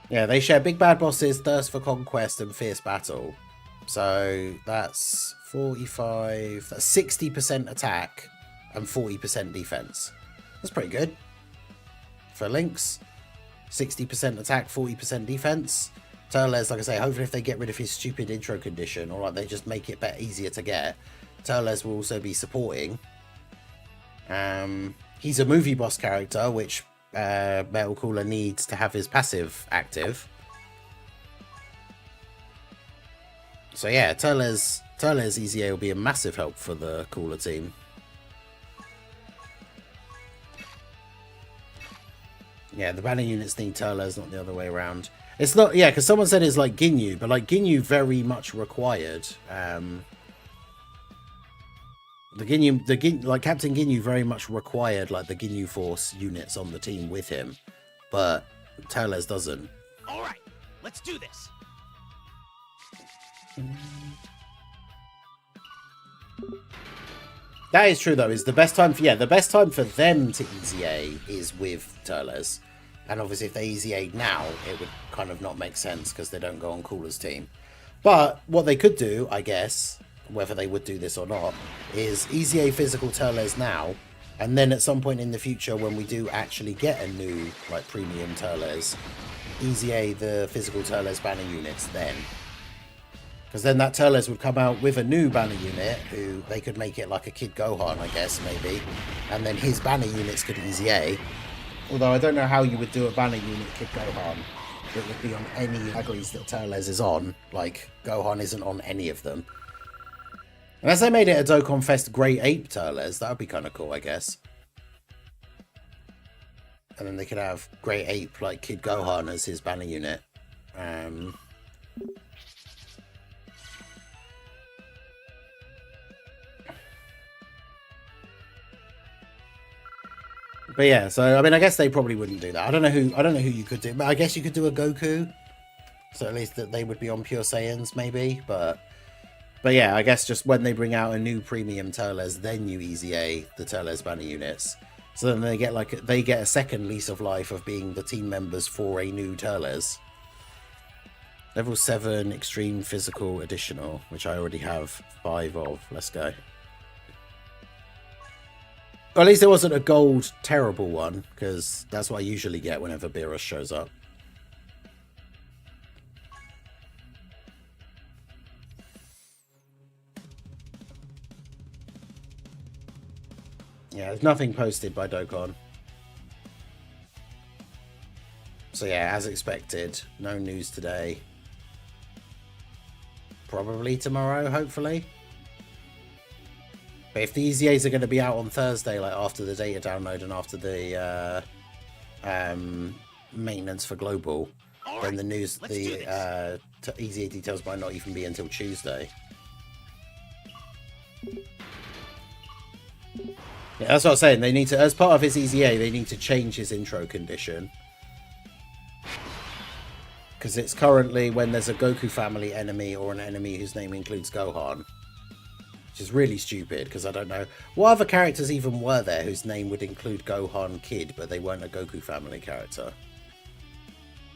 yeah, they share Big Bad Bosses, Thirst for Conquest, and Fierce Battle. So that's 45... That's 60% attack and 40% defense. That's pretty good. For links. 60% attack, 40% defense. Turles, like I say, hopefully if they get rid of his stupid intro condition, or like they just make it easier to get, Turles will also be supporting. He's a movie boss character, which Metal Cooler needs to have his passive active. So yeah, Turles EZA will be a massive help for the Cooler team. Yeah, the banner units need Turles, not the other way around. It's not, yeah, because someone said it's like Ginyu, but like Ginyu very much required. Like Captain Ginyu very much required like the Ginyu Force units on the team with him, but Turles doesn't. All right, let's do this. That is true though. Is the best time for the best time for them to EZA is with Turles. And obviously if they EZA now, it would kind of not make sense because they don't go on Cooler's team. But what they could do, I guess, whether they would do this or not, is EZA physical Turles now, and then at some point in the future when we do actually get a new like premium Turles, EZA the physical Turles banner units then. Because then that Turles would come out with a new banner unit, who they could make it like a Kid Gohan, I guess, maybe. And then his banner units could EZA. Although I don't know how you would do a banner unit Kid Gohan that would be on any uglies that Turles is on. Like, Gohan isn't on any of them. Unless they made it a Dokkan Fest Great Ape Turles, that would be kind of cool, I guess. And then they could have Great Ape, like Kid Gohan, as his banner unit. But yeah, so I mean, I guess they probably wouldn't do that. I don't know who you could do, but I guess you could do a Goku. So at least that they would be on Pure Saiyans, maybe. But yeah, I guess just when they bring out a new premium Turles, then you EZA the Turles banner units. So then they get a second lease of life of being the team members for a new Turles. Level 7 Extreme Physical Additional, which I already have 5 of. Let's go. Well, at least there wasn't a gold terrible one, because that's what I usually get whenever Beerus shows up. Yeah, there's nothing posted by Dokkan. So yeah, as expected, no news today. Probably tomorrow, hopefully. But if the EZAs are going to be out on Thursday, like after the data download and after the maintenance for global, then the news, the EZA details might not even be until Tuesday. Yeah, that's what I'm saying. They need to, as part of his EZA, they need to change his intro condition. Because it's currently when there's a Goku family enemy or an enemy whose name includes Gohan. Which is really stupid, because I don't know what other characters even were there whose name would include Gohan Kid, but they weren't a Goku family character.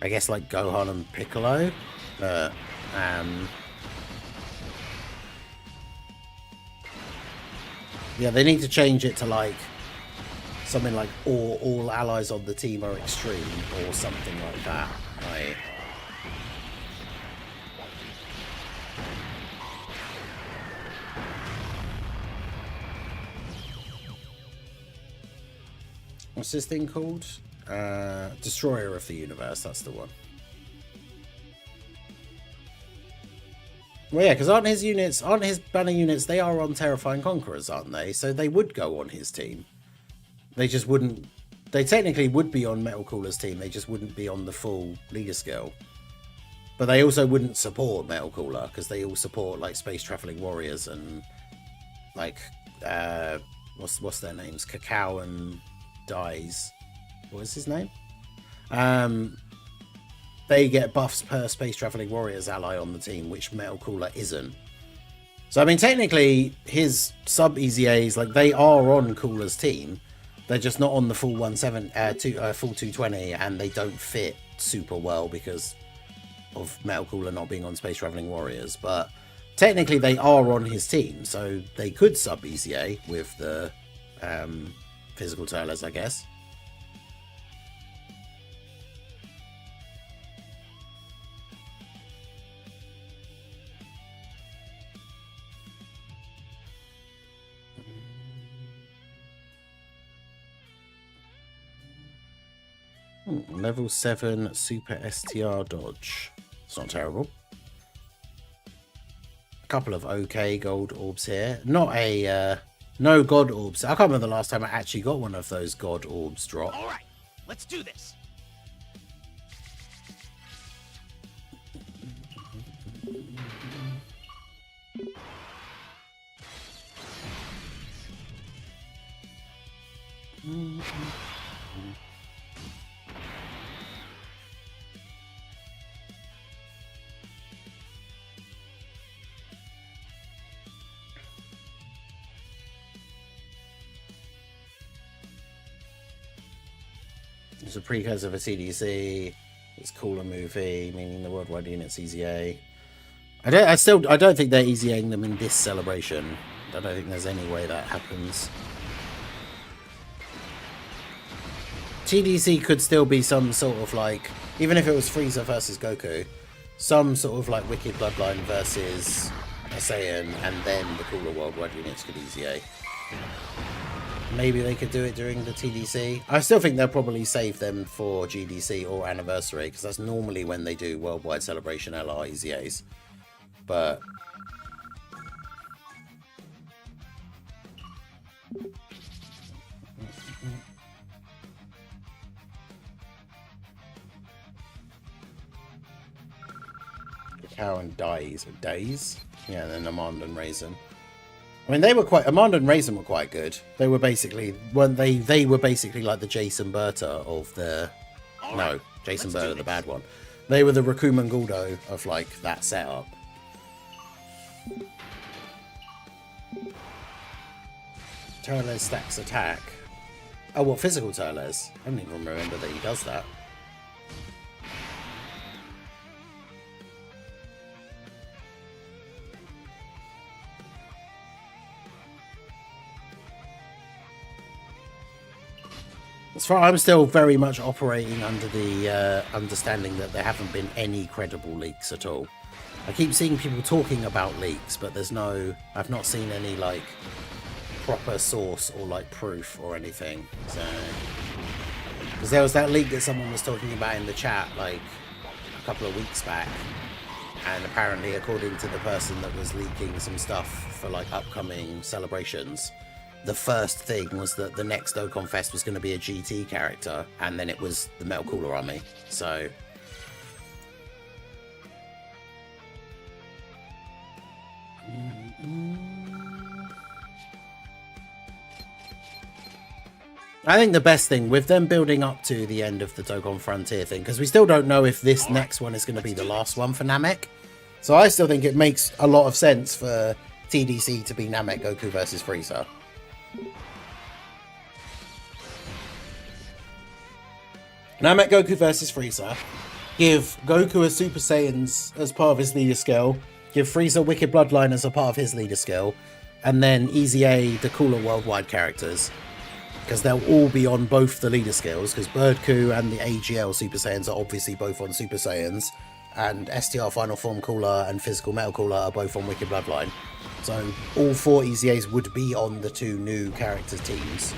I guess like Gohan and Piccolo. Yeah, they need to change it to like something like all allies on the team are extreme or something like that. Right. What's this thing called? Destroyer of the Universe, that's the one. Well, yeah, because aren't his banner units, they are on Terrifying Conquerors, aren't they? So they would go on his team. They just wouldn't... They technically would be on Metal Cooler's team, they just wouldn't be on the full leader skill. But they also wouldn't support Metal Cooler, because they all support, like, Space Traveling Warriors and, like, what's their names? Cacao and Dies. What is his name? They get buffs per Space Traveling Warriors ally on the team, which Metal Cooler isn't. So, I mean, technically, his sub-EZAs, like, they are on Cooler's team. They're just not on the full full 220, and they don't fit super well because of Metal Cooler not being on Space Traveling Warriors. But technically, they are on his team, so they could sub-EZA with the physical Turles, I guess. Level 7 Super STR Dodge. It's not terrible. A couple of okay gold orbs here. Not a... no god orbs. I can't remember the last time I actually got one of those god orbs drop. Alright, let's do this. It's a precursor for CDC. It's cooler movie, meaning the worldwide unit's EZA. I don't think they're EZAing them in this celebration. I don't think there's any way that happens. TDC could still be some sort of like, even if it was Frieza versus Goku, some sort of like Wicked Bloodline versus a Saiyan, and then the cooler worldwide units could EZA. Maybe they could do it during the TDC. I still think they'll probably save them for GDC or Anniversary, because that's normally when they do Worldwide Celebration LR EZAs. But Cow and Days. Yeah, and then Amand and Raisin. I mean, Amand and Raisin were quite good. They were basically, they were basically like the Jason Berta of the, no, Jason Berta, the bad one. They were the Rakuman Guldo of like that setup. Turles stacks attack. Oh, what, physical Turles? I don't even remember that he does that. As far I'm still very much operating under the understanding that there haven't been any credible leaks at all. I keep seeing people talking about leaks, but I've not seen any like proper source or like proof or anything. So, because there was that leak that someone was talking about in the chat like a couple of weeks back, and apparently according to the person that was leaking some stuff for like upcoming celebrations, the first thing was that the next Dokkan Fest was going to be a GT character, and then it was the Metal Cooler Army. So I think the best thing with them building up to the end of the Dokkan Frontier thing, because we still don't know if this next one is going to be the last one for Namek, so I still think it makes a lot of sense for TDC to be Namek Goku versus Frieza. Namek Goku versus Frieza. Give Goku a Super Saiyans as part of his leader skill. Give Frieza Wicked Bloodline as a part of his leader skill. And then EZA the cooler worldwide characters. Because they'll all be on both the leader skills. Because Birdku and the AGL Super Saiyans are obviously both on Super Saiyans. And STR Final Form Cooler and Physical Metal Cooler are both on Wicked Bloodline. So all 4 EZAs would be on the 2 new characters teams.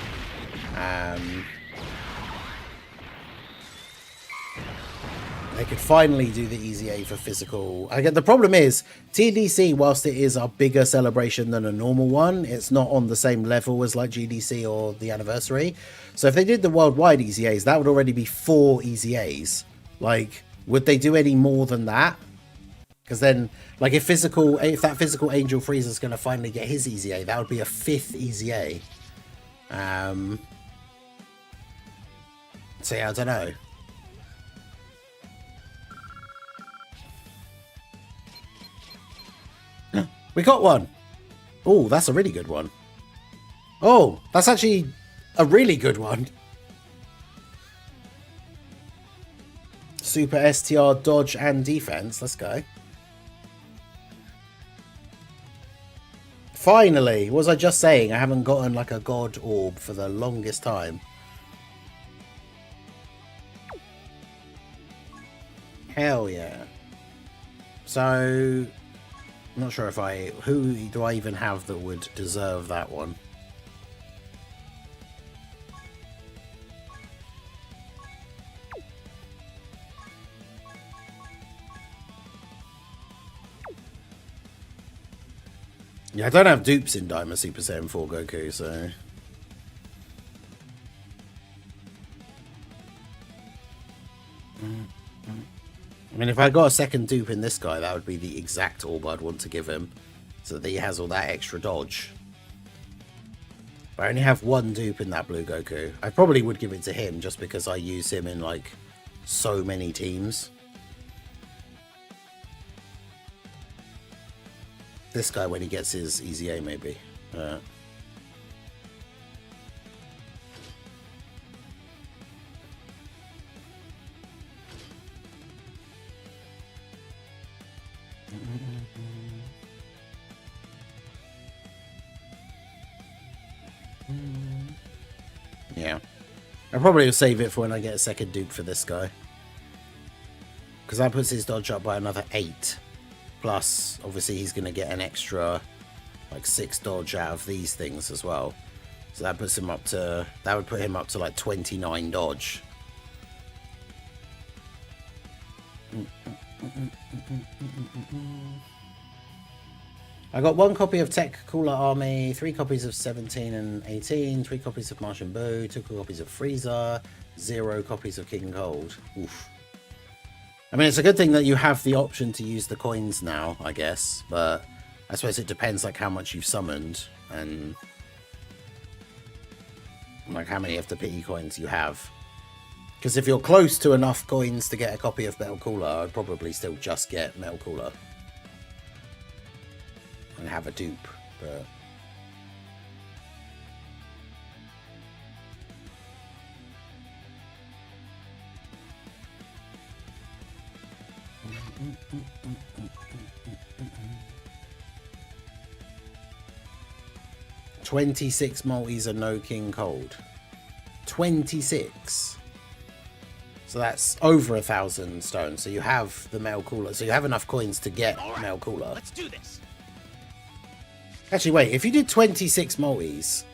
They could finally do the EZA for physical. Again, the problem is TDC, whilst it is a bigger celebration than a normal one, it's not on the same level as like GDC or the Anniversary. So if they did the worldwide EZAs, that would already be 4 EZAs. Like, would they do any more than that? Because then, like, if that physical Angel Frieza is going to finally get his EZA, that would be a 5th EZA. So yeah, I don't know. We got one. Oh, that's a really good one. Oh, that's actually a really good one. Super STR dodge and defense. Let's go. Finally, what was I just saying? I haven't gotten like a god orb for the longest time. Hell yeah. So I'm not sure who do I even have that would deserve that one. Yeah, I don't have dupes in Daima Super Saiyan 4 Goku, so I mean, if I got a second dupe in this guy, that would be the exact orb I'd want to give him, so that he has all that extra dodge. But I only have 1 dupe in that blue Goku. I probably would give it to him, just because I use him in, like, so many teams. This guy when he gets his EZA, maybe. Yeah. I probably will save it for when I get a second dupe for this guy. Because that puts his dodge up by another 8. Plus, obviously, he's going to get an extra, like, 6 dodge out of these things as well. So that puts him up to... That would put him up to, like, 29 dodge. I got 1 copy of Tech Cooler Army, 3 copies of 17 and 18, 3 copies of Martian Boo, 2 copies of Freezer, 0 copies of King Cold. Oof. I mean, it's a good thing that you have the option to use the coins now, I guess, but I suppose it depends, like, how much you've summoned and, like, how many of the pity coins you have. Because if you're close to enough coins to get a copy of Metal Cooler, I'd probably still just get Metal Cooler and have a dupe, but... $26 multis and no King Cold. 26. So that's over 1,000 stones. So you have the Metal Cooler. So you have enough coins to get Metal Cooler. Let's do this. Actually, wait. If you did 26 multis,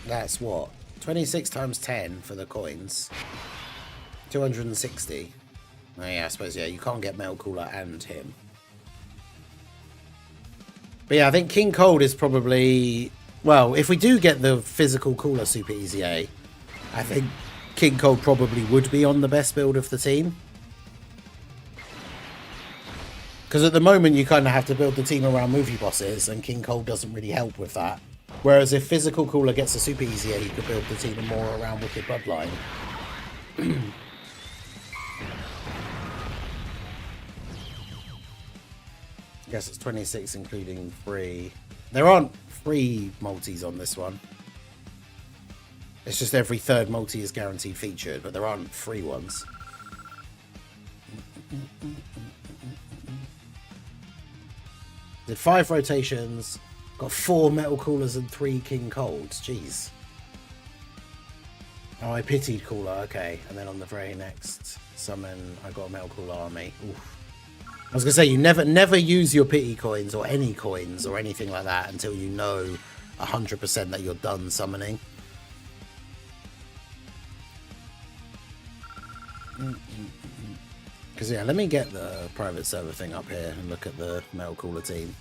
that's what? 26 times 10 for the coins. 260. Oh, yeah, I suppose, yeah, you can't get Metal Cooler and him. But yeah, I think King Cold is probably... Well, if we do get the physical cooler Super EZA, I think King Cold probably would be on the best build of the team. Because at the moment, you kind of have to build the team around movie bosses, and King Cold doesn't really help with that. Whereas if physical cooler gets a Super EZA, you could build the team more around Wicked Bloodline. I guess it's 26 including 3. There aren't 3 multis on this one. It's just every third multi is guaranteed featured, but there aren't 3 ones. Did 5 rotations, got 4 Metal Coolers and 3 King Colds. Jeez. Oh, I pitied Cooler, okay. And then on the very next summon, I got a Metal Cooler Army. Oof. I was going to say, you never use your pity coins or any coins or anything like that until you know 100% that you're done summoning. Because, yeah, let me get the private server thing up here and look at the Metal Cooler team.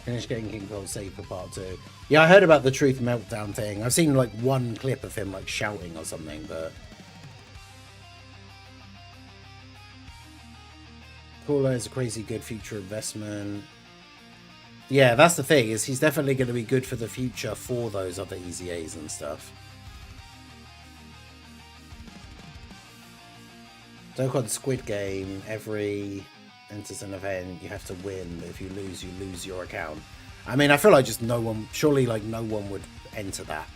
Finish getting King Cold saved for part 2. Yeah, I heard about the Truth Meltdown thing. I've seen like 1 clip of him like shouting or something, but... Cooler is a crazy good future investment. Yeah, that's the thing, is he's definitely going to be good for the future for those other EZAs and stuff. Dokkan Squid Game, every enters an event, you have to win, but if you lose your account. I mean, I feel like just no one, surely like no one would enter that.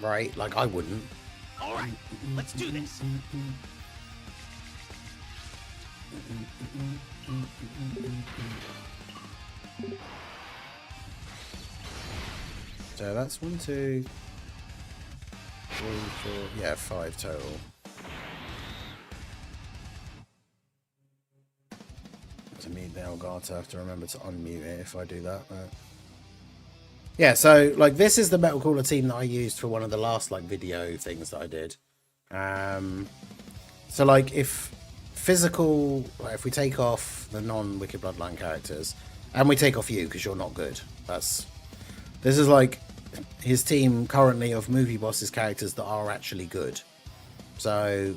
Right? Like I wouldn't. Alright, let's do this. So that's 1, 2, 3, 4, yeah, 5 total. To mute the Elgato, I have to remember to unmute it if I do that. But... yeah, so like this is the Metal Cooler team that I used for one of the last like video things that I did. So like if physical, like, if we take off the non-Wicked Bloodline characters and we take off you because you're not good, this is like his team currently of movie bosses characters that are actually good. So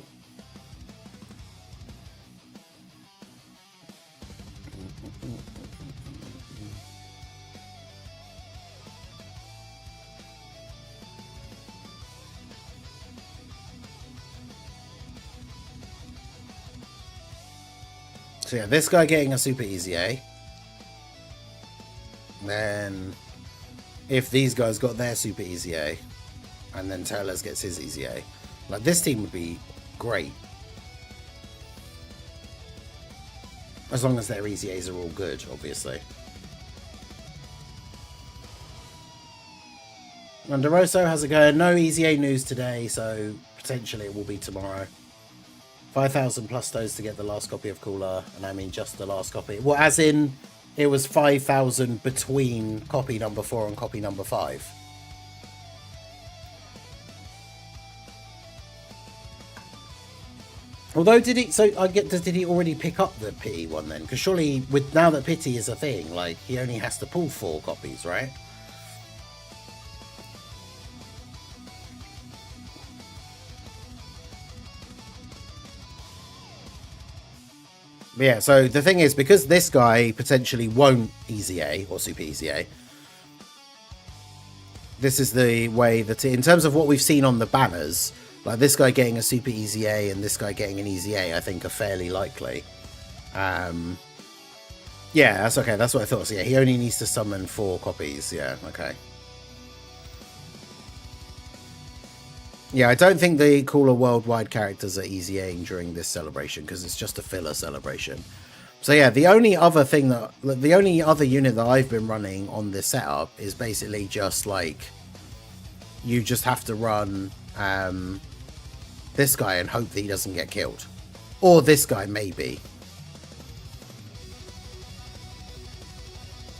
yeah, this guy getting a super EZA. Then if these guys got their super EZA and then Taylor's gets his EZA, like this team would be great. As long as their EZAs are all good, obviously. And DeRosso has a go. No EZA news today, so potentially it will be tomorrow. 5,000 plus those to get the last copy of Cooler, and I mean just the last copy. Well, as in, it was 5,000 between copy number 4 and copy number 5. Although, did he? So I get. Did he already pick up the Pity one then? Because surely, with now that Pity is a thing, like he only has to pull 4 copies, right? But yeah, so the thing is, because this guy potentially won't EZA or Super EZA, this is the way that, in terms of what we've seen on the banners, like this guy getting a Super EZA and this guy getting an EZA, I think are fairly likely. Yeah, that's okay. That's what I thought. So yeah, he only needs to summon 4 copies. Yeah, okay. Yeah, I don't think the Cooler worldwide characters are EZAing during this celebration because it's just a filler celebration. So yeah, the only other unit that I've been running on this setup is basically just like you just have to run this guy and hope that he doesn't get killed, or this guy maybe.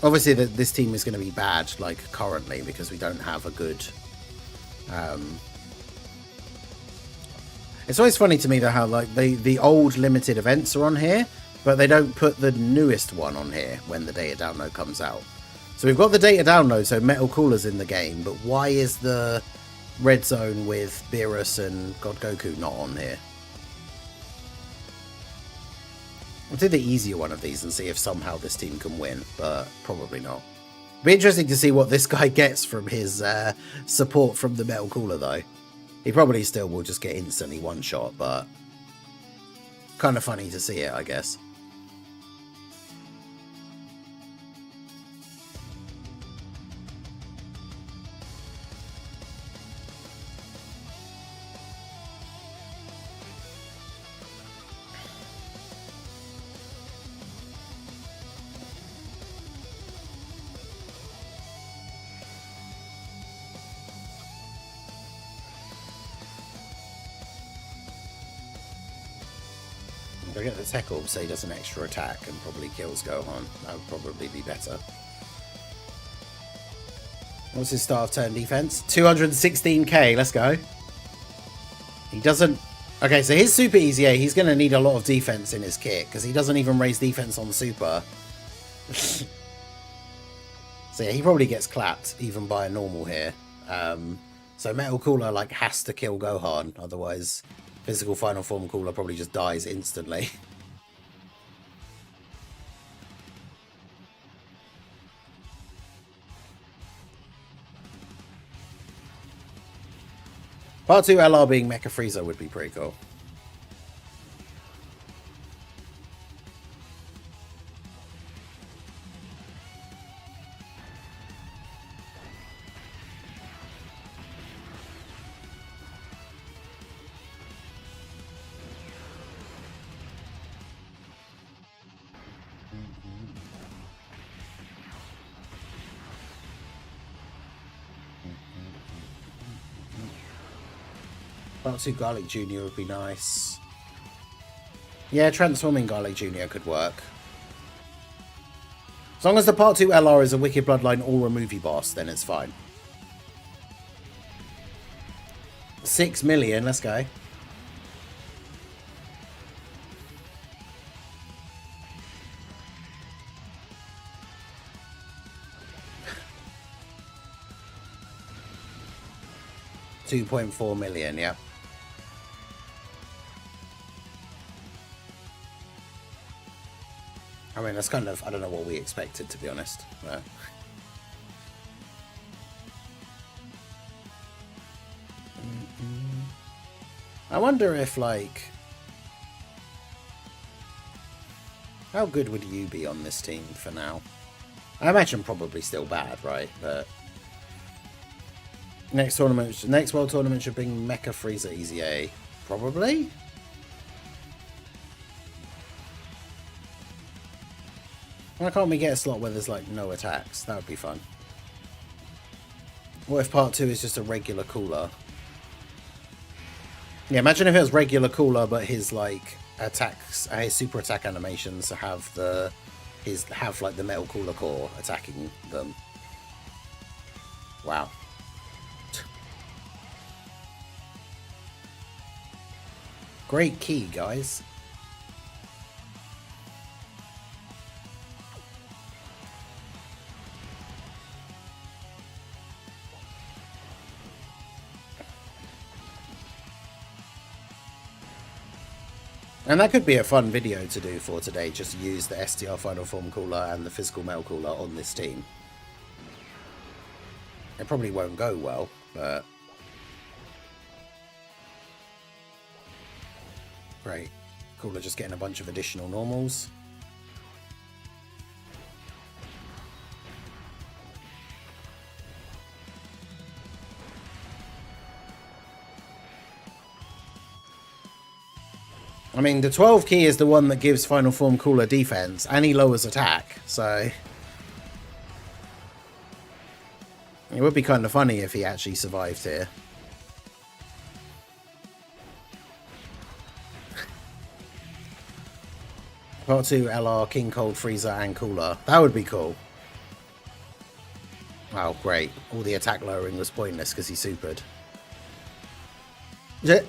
Obviously, this team is going to be bad like currently because we don't have a good. It's always funny to me though how like the old limited events are on here, but they don't put the newest one on here when the data download comes out. So we've got the data download, so Metal Cooler's in the game, but why is the Red Zone with Beerus and God Goku not on here? I'll do the easier one of these and see if somehow this team can win, but probably not. It'll be interesting to see what this guy gets from his support from the Metal Cooler though. He probably still will just get instantly one shot, but kind of funny to see it, I guess. If I get the tech orb, so he does an extra attack and probably kills Gohan. That would probably be better. What's his start of turn defense? 216k, let's go. He doesn't... okay, so his Super EZA, he's going to need a lot of defense in his kit, because he doesn't even raise defense on Super. So yeah, he probably gets clapped, even by a normal here. So Metal Cooler, like, has to kill Gohan, otherwise... Physical Final Form Cooler probably just dies instantly. Part 2 LR being Mecha Frieza would be pretty cool. Part 2 Garlic Jr. would be nice. Yeah, transforming Garlic Jr. could work. As long as the Part 2 LR is a Wicked Bloodline or a movie boss, then it's fine. 6 million, let's go. $2.4 million, yeah. I mean, that's kind of, I don't know what we expected, to be honest. I wonder if, like, how good would you be on this team for now? I imagine probably still bad, right? But next tournament, next World Tournament should bring Mecha Frieza EZA. Probably? Why can't we get a slot where there's, like, no attacks? That would be fun. What if Part 2 is just a regular cooler? Yeah, imagine if it was regular cooler, but his, like, attacks, his super attack animations have the, like, the metal cooler core attacking them. Wow. Great key, guys. And that could be a fun video to do for today, just use the STR Final Form cooler and the physical metal cooler on this team. It probably won't go well, but... Great. Cooler just getting a bunch of additional normals. I mean, the 12 key is the one that gives Final Form cooler defense, and he lowers attack, so... It would be kind of funny if he actually survived here. Part 2 LR, King Cold, Frieza, and Cooler. That would be cool. Oh, great. All the attack lowering was pointless because he supered. Yeah.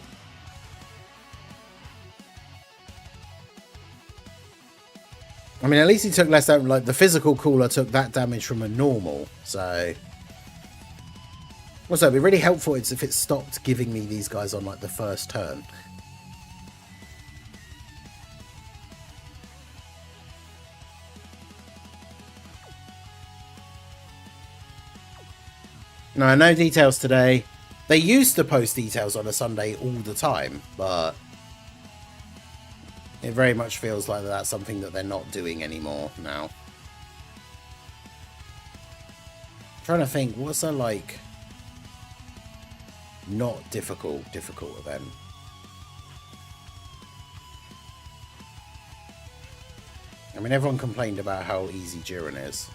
I mean, at least he took less damage. Like, the physical cooler took that damage from a normal, so... Also, it'd be really helpful if it stopped giving me these guys on, like, the first turn. No, no details today. They used to post details on a Sunday all the time, but... It very much feels like that's something that they're not doing anymore now. I'm trying to think, what's a, like, not difficult event? I mean, everyone complained about how easy Jiren is.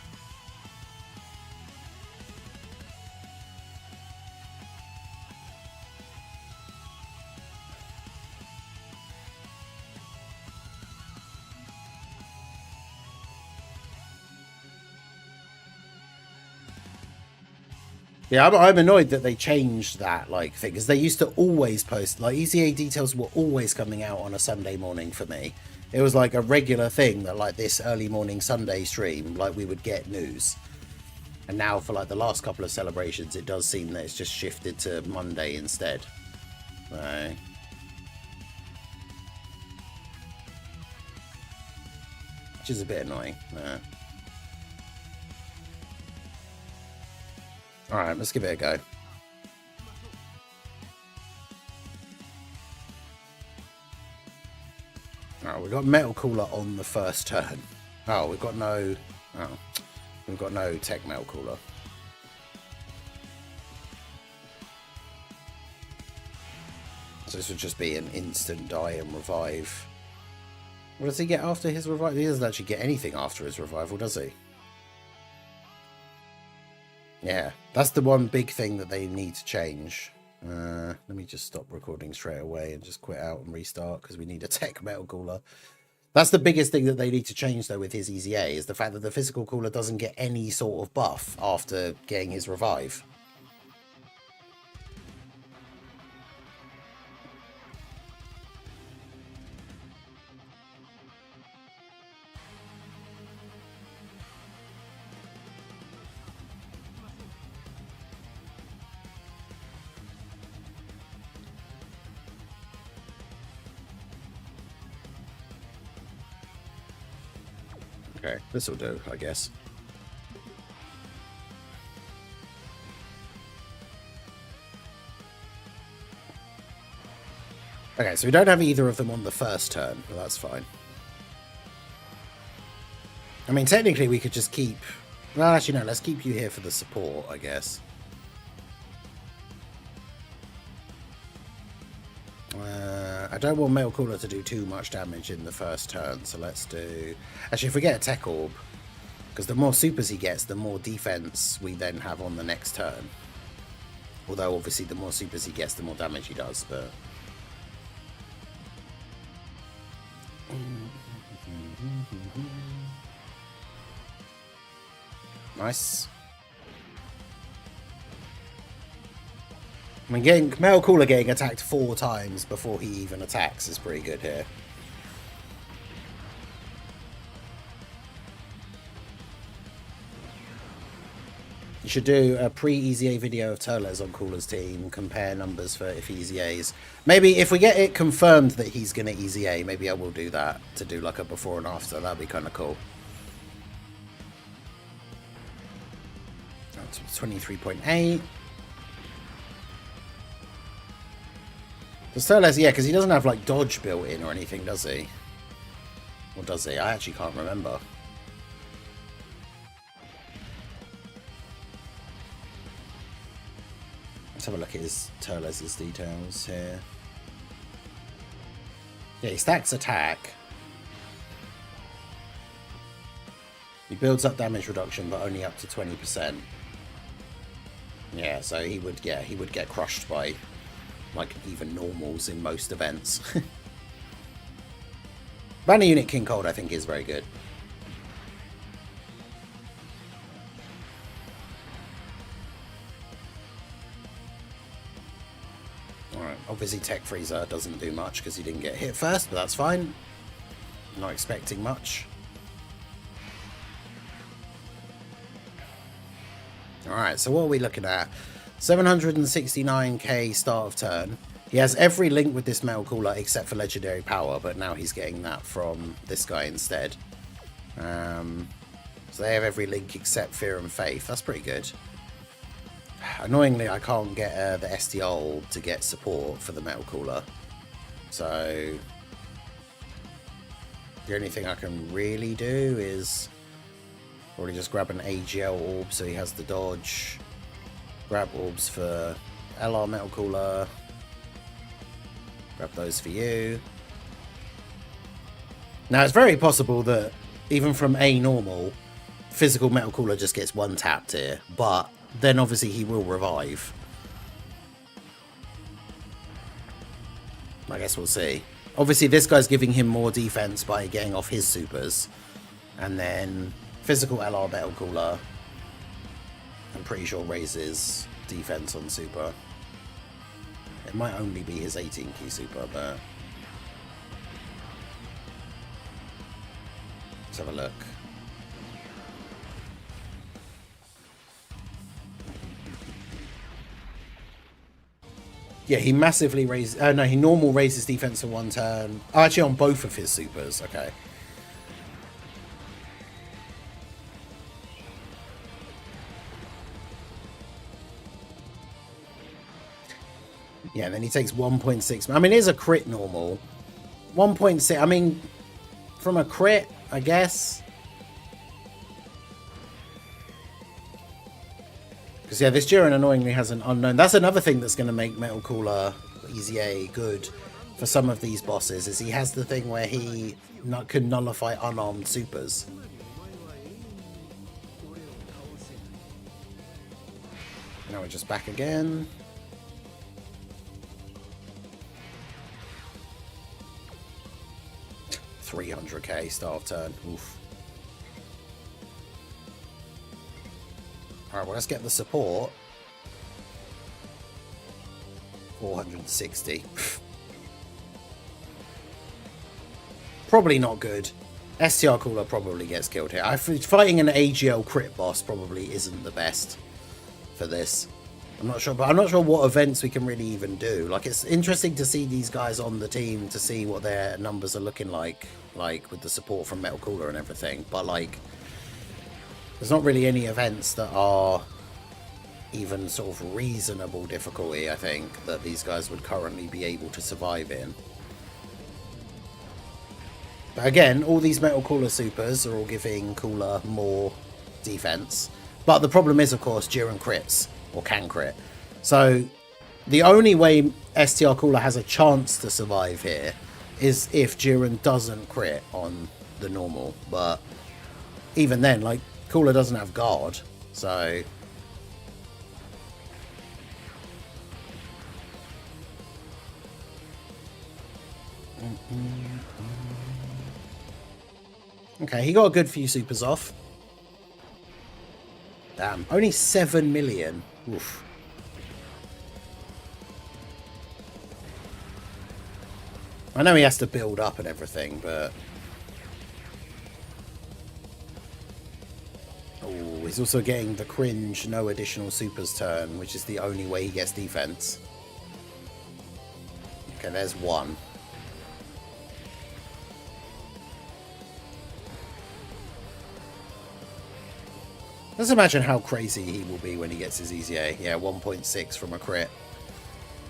Yeah, I'm annoyed that they changed that, like, thing, because they used to always post, like, EZA details were always coming out on a Sunday morning for me. It was, like, a regular thing that, like, this early morning Sunday stream, like, we would get news. And now, for, like, the last couple of celebrations, it does seem that it's just shifted to Monday instead. So... Which is a bit annoying. Alright, let's give it a go. Alright, we've got Metal Cooler on the first turn. Oh, we've got no... Oh, we've got no Tech Metal Cooler. So this would just be an instant die and revive. What does he get after his revival? He doesn't actually get anything after his revival, does he? Yeah, that's the one big thing that they need to change. Let me just stop recording straight away and just quit out and restart because we need a tech metal cooler. That's the biggest thing that they need to change though with his EZA is the fact that the physical cooler doesn't get any sort of buff after getting his revive. Okay, this will do, I guess. Okay, so we don't have either of them on the first turn, but that's fine. I mean, technically we could just keep... Well, actually, no, let's keep you here for the support, I guess. I don't want Metal Cooler to do too much damage in the first turn, so let's do... Actually, if we get a Tech Orb, because the more supers he gets, the more defense we then have on the next turn. Although, obviously, the more supers he gets, the more damage he does, but... Nice. I mean, getting Metal Cooler getting attacked 4 times before he even attacks is pretty good here. You should do a pre-EZA video of Turles on Cooler's team, compare numbers for if he EZAs. Maybe if we get it confirmed that he's going to EZA, maybe I will do that, to do like a before and after. That'd be kind of cool. That's 23.8. Does Turles, yeah, because he doesn't have like dodge built in or anything, does he? Or does he? I actually can't remember. Let's have a look at his Turles' details here. Yeah, he stacks attack. He builds up damage reduction, but only up to 20%. Yeah, so he would get crushed by like even normals in most events. Banner Unit King Cold I think is very good. Alright, obviously Tech Freezer doesn't do much because he didn't get hit first, but that's fine. Not expecting much. Alright, so what are we looking at? 769k start of turn. He has every link with this Metal Cooler except for Legendary Power, but now he's getting that from this guy instead. So they have every link except Fear and Faith. That's pretty good. Annoyingly, I can't get the STL to get support for the Metal Cooler. So the only thing I can really do is probably just grab an AGL orb so he has the dodge. Grab orbs for LR Metal Cooler. Grab those for you. Now, it's very possible that even from a normal, physical Metal Cooler just gets one tapped here. But then obviously he will revive. I guess we'll see. Obviously this guy's giving him more defense by getting off his supers. And then physical LR Metal Cooler, I'm pretty sure raises defense on super. It might only be his 18 key super, but let's have a look. Yeah, he massively raises... no, he normal raises defense for 1 turn. Oh, actually on both of his supers. Okay. Yeah, and then he takes 1.6. I mean, it is a crit normal. 1.6. I mean, from a crit, I guess. Because, yeah, this Duran annoyingly has an unknown. That's another thing that's going to make Metal Cooler EZA good for some of these bosses, is he has the thing where he can nullify unarmed supers. Now we're just back again. 300k start of turn. Oof. Alright, well, let's get the support. 460. Probably not good. STR Cooler probably gets killed here. Fighting an AGL crit boss probably isn't the best for this. I'm not sure, but I'm not sure what events we can really even do. Like, it's interesting to see these guys on the team to see what their numbers are looking like with the support from Metal Cooler and everything. But like, there's not really any events that are even sort of reasonable difficulty, I think, that these guys would currently be able to survive in. But again, all these Metal Cooler supers are all giving Cooler more defense. But the problem is, of course, Jiren crits, or can crit. So the only way STR Cooler has a chance to survive here is if Jiren doesn't crit on the normal. But even then, like, Cooler doesn't have guard, so... Okay, he got a good few supers off. Damn, only 7 million. Oof. I know he has to build up and everything, but... Oh, he's also getting the cringe no additional supers turn, which is the only way he gets defense. Okay, there's one. Let's imagine how crazy he will be when he gets his EZA. Yeah, 1.6 from a crit.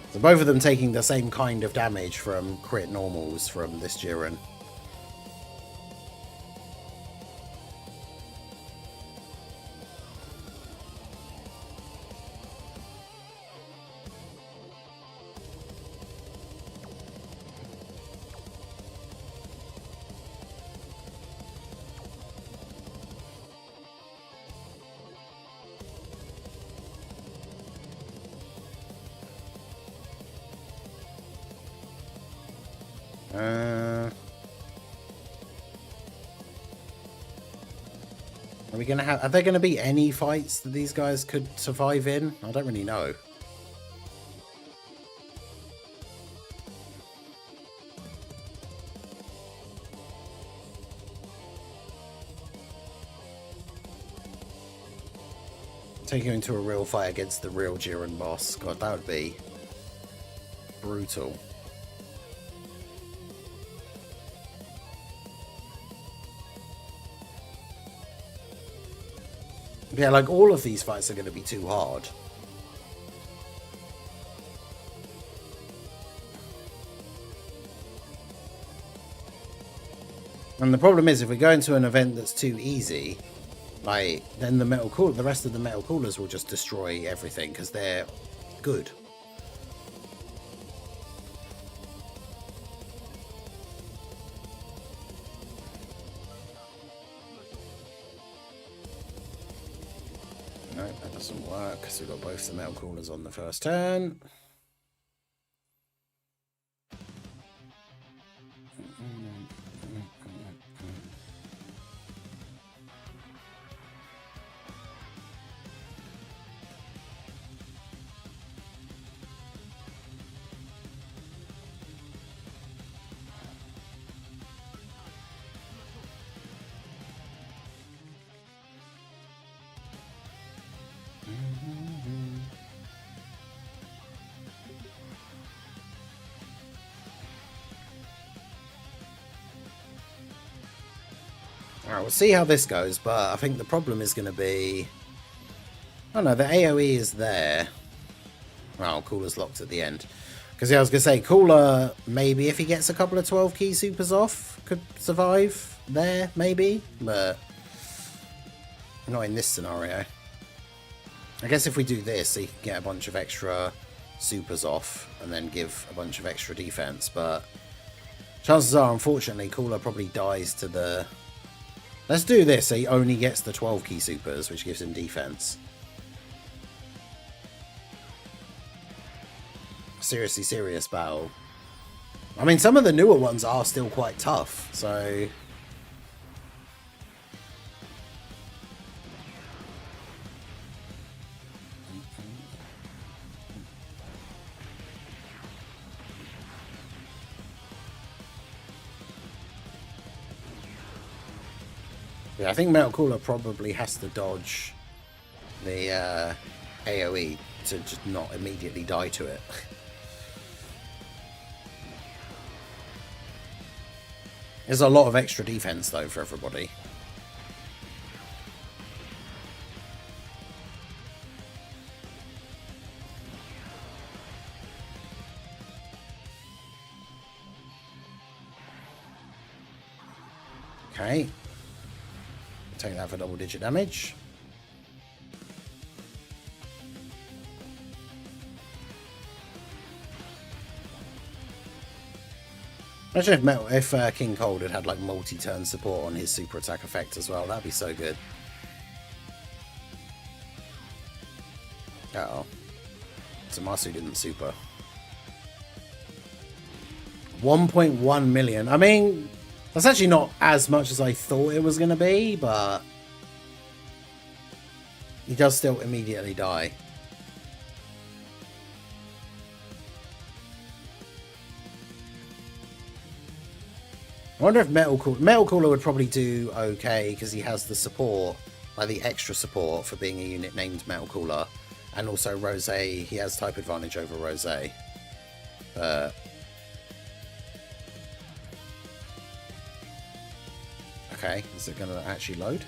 So both of them taking the same kind of damage from crit normals from this Jiren. Are we gonna have? Are there gonna be any fights that these guys could survive in? I don't really know. Taking him into a real fight against the real Jiren boss. God, that would be brutal. Yeah, like, all of these fights are going to be too hard. And the problem is, if we go into an event that's too easy, like, then the rest of the Metal Coolers will just destroy everything because they're good. No, that doesn't work because we've got both the Metal Coolers on the first turn. Alright, we'll see how this goes, but I think the problem is going to be... Oh no, the AoE is there. Oh, Cooler's locked at the end. Because yeah, I was going to say, Cooler, maybe if he gets a couple of 12 key supers off, could survive there, maybe. But not in this scenario. I guess if we do this, he can get a bunch of extra supers off and then give a bunch of extra defense. But chances are, unfortunately, Cooler probably dies to the... Let's do this so he only gets the 12 key supers, which gives him defense. Seriously serious battle. I mean, some of the newer ones are still quite tough, so... Yeah, I think Metal Cooler probably has to dodge the AoE to just not immediately die to it. There's a lot of extra defense, though, for everybody. Okay. Take that for double-digit damage. Imagine if King Cold had like multi-turn support on his super attack effect as well. That'd be so good. Uh-oh. Zamasu didn't super. 1.1 million. I mean, that's actually not as much as I thought it was going to be, but he does still immediately die. I wonder if Metal Cooler would probably do okay because he has the support, like the extra support for being a unit named Metal Cooler, and also Rose. He has type advantage over Rose. Okay, is it going to actually load?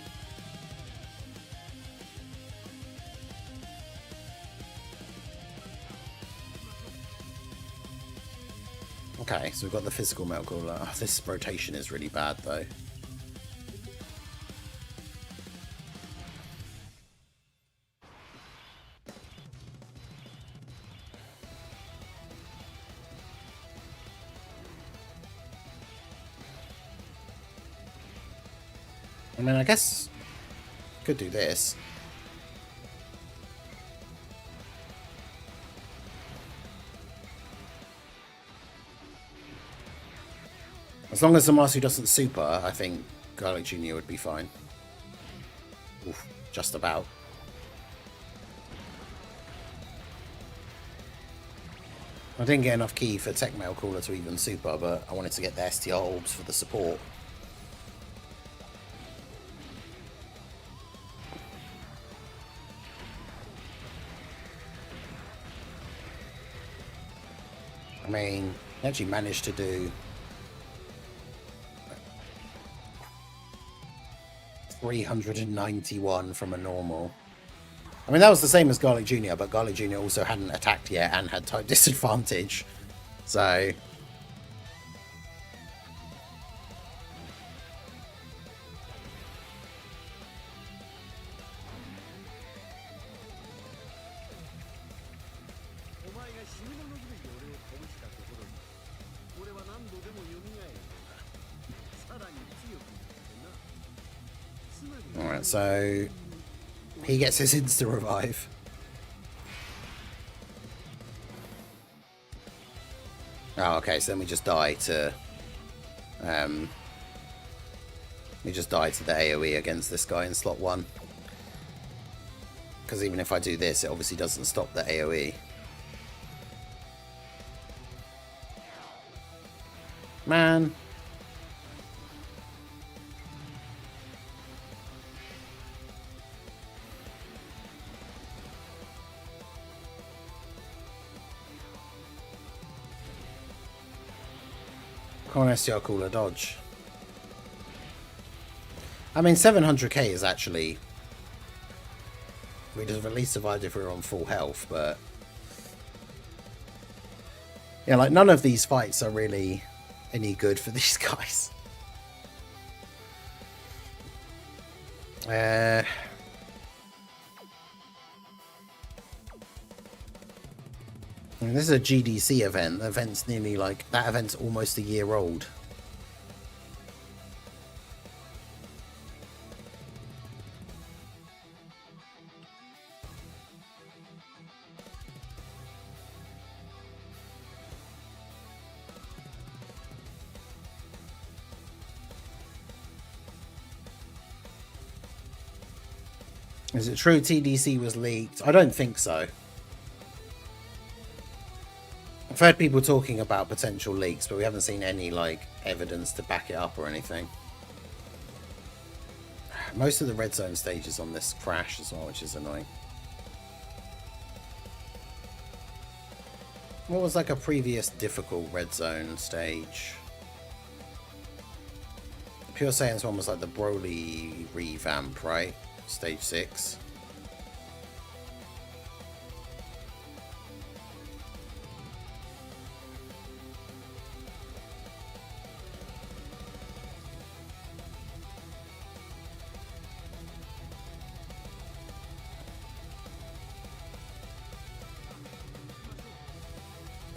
Okay, so we've got the physical Metal Cooler. Oh, this rotation is really bad, though. I mean, I guess could do this. As long as Zamasu doesn't super, I think Garlic Jr. would be fine. Oof, just about. I didn't get enough key for Tech Metal Cooler to even super, but I wanted to get the STR orbs for the support. I mean, he actually managed to do 391 from a normal. I mean, that was the same as Garlic Jr., but Garlic Jr. also hadn't attacked yet and had type disadvantage. So... Alright, so he gets his insta revive. Oh, okay, so then we just die to the AoE against this guy in slot 1. Because even if I do this, it obviously doesn't stop the AoE. Man. Can't STR Cooler dodge. I mean, 700k is actually... We'd have at least survived if we were on full health, but... Yeah, like, none of these fights are really any good for these guys. I mean, this is a GDC event. The event's nearly like... That event's almost a year old. Is it true TDC was leaked? I don't think so. I've heard people talking about potential leaks, but we haven't seen any like evidence to back it up or anything. Most of the red zone stages on this crash as well, which is annoying. What was like a previous difficult red zone stage? The Pure Saiyans one was like the Broly revamp, right? Stage 6.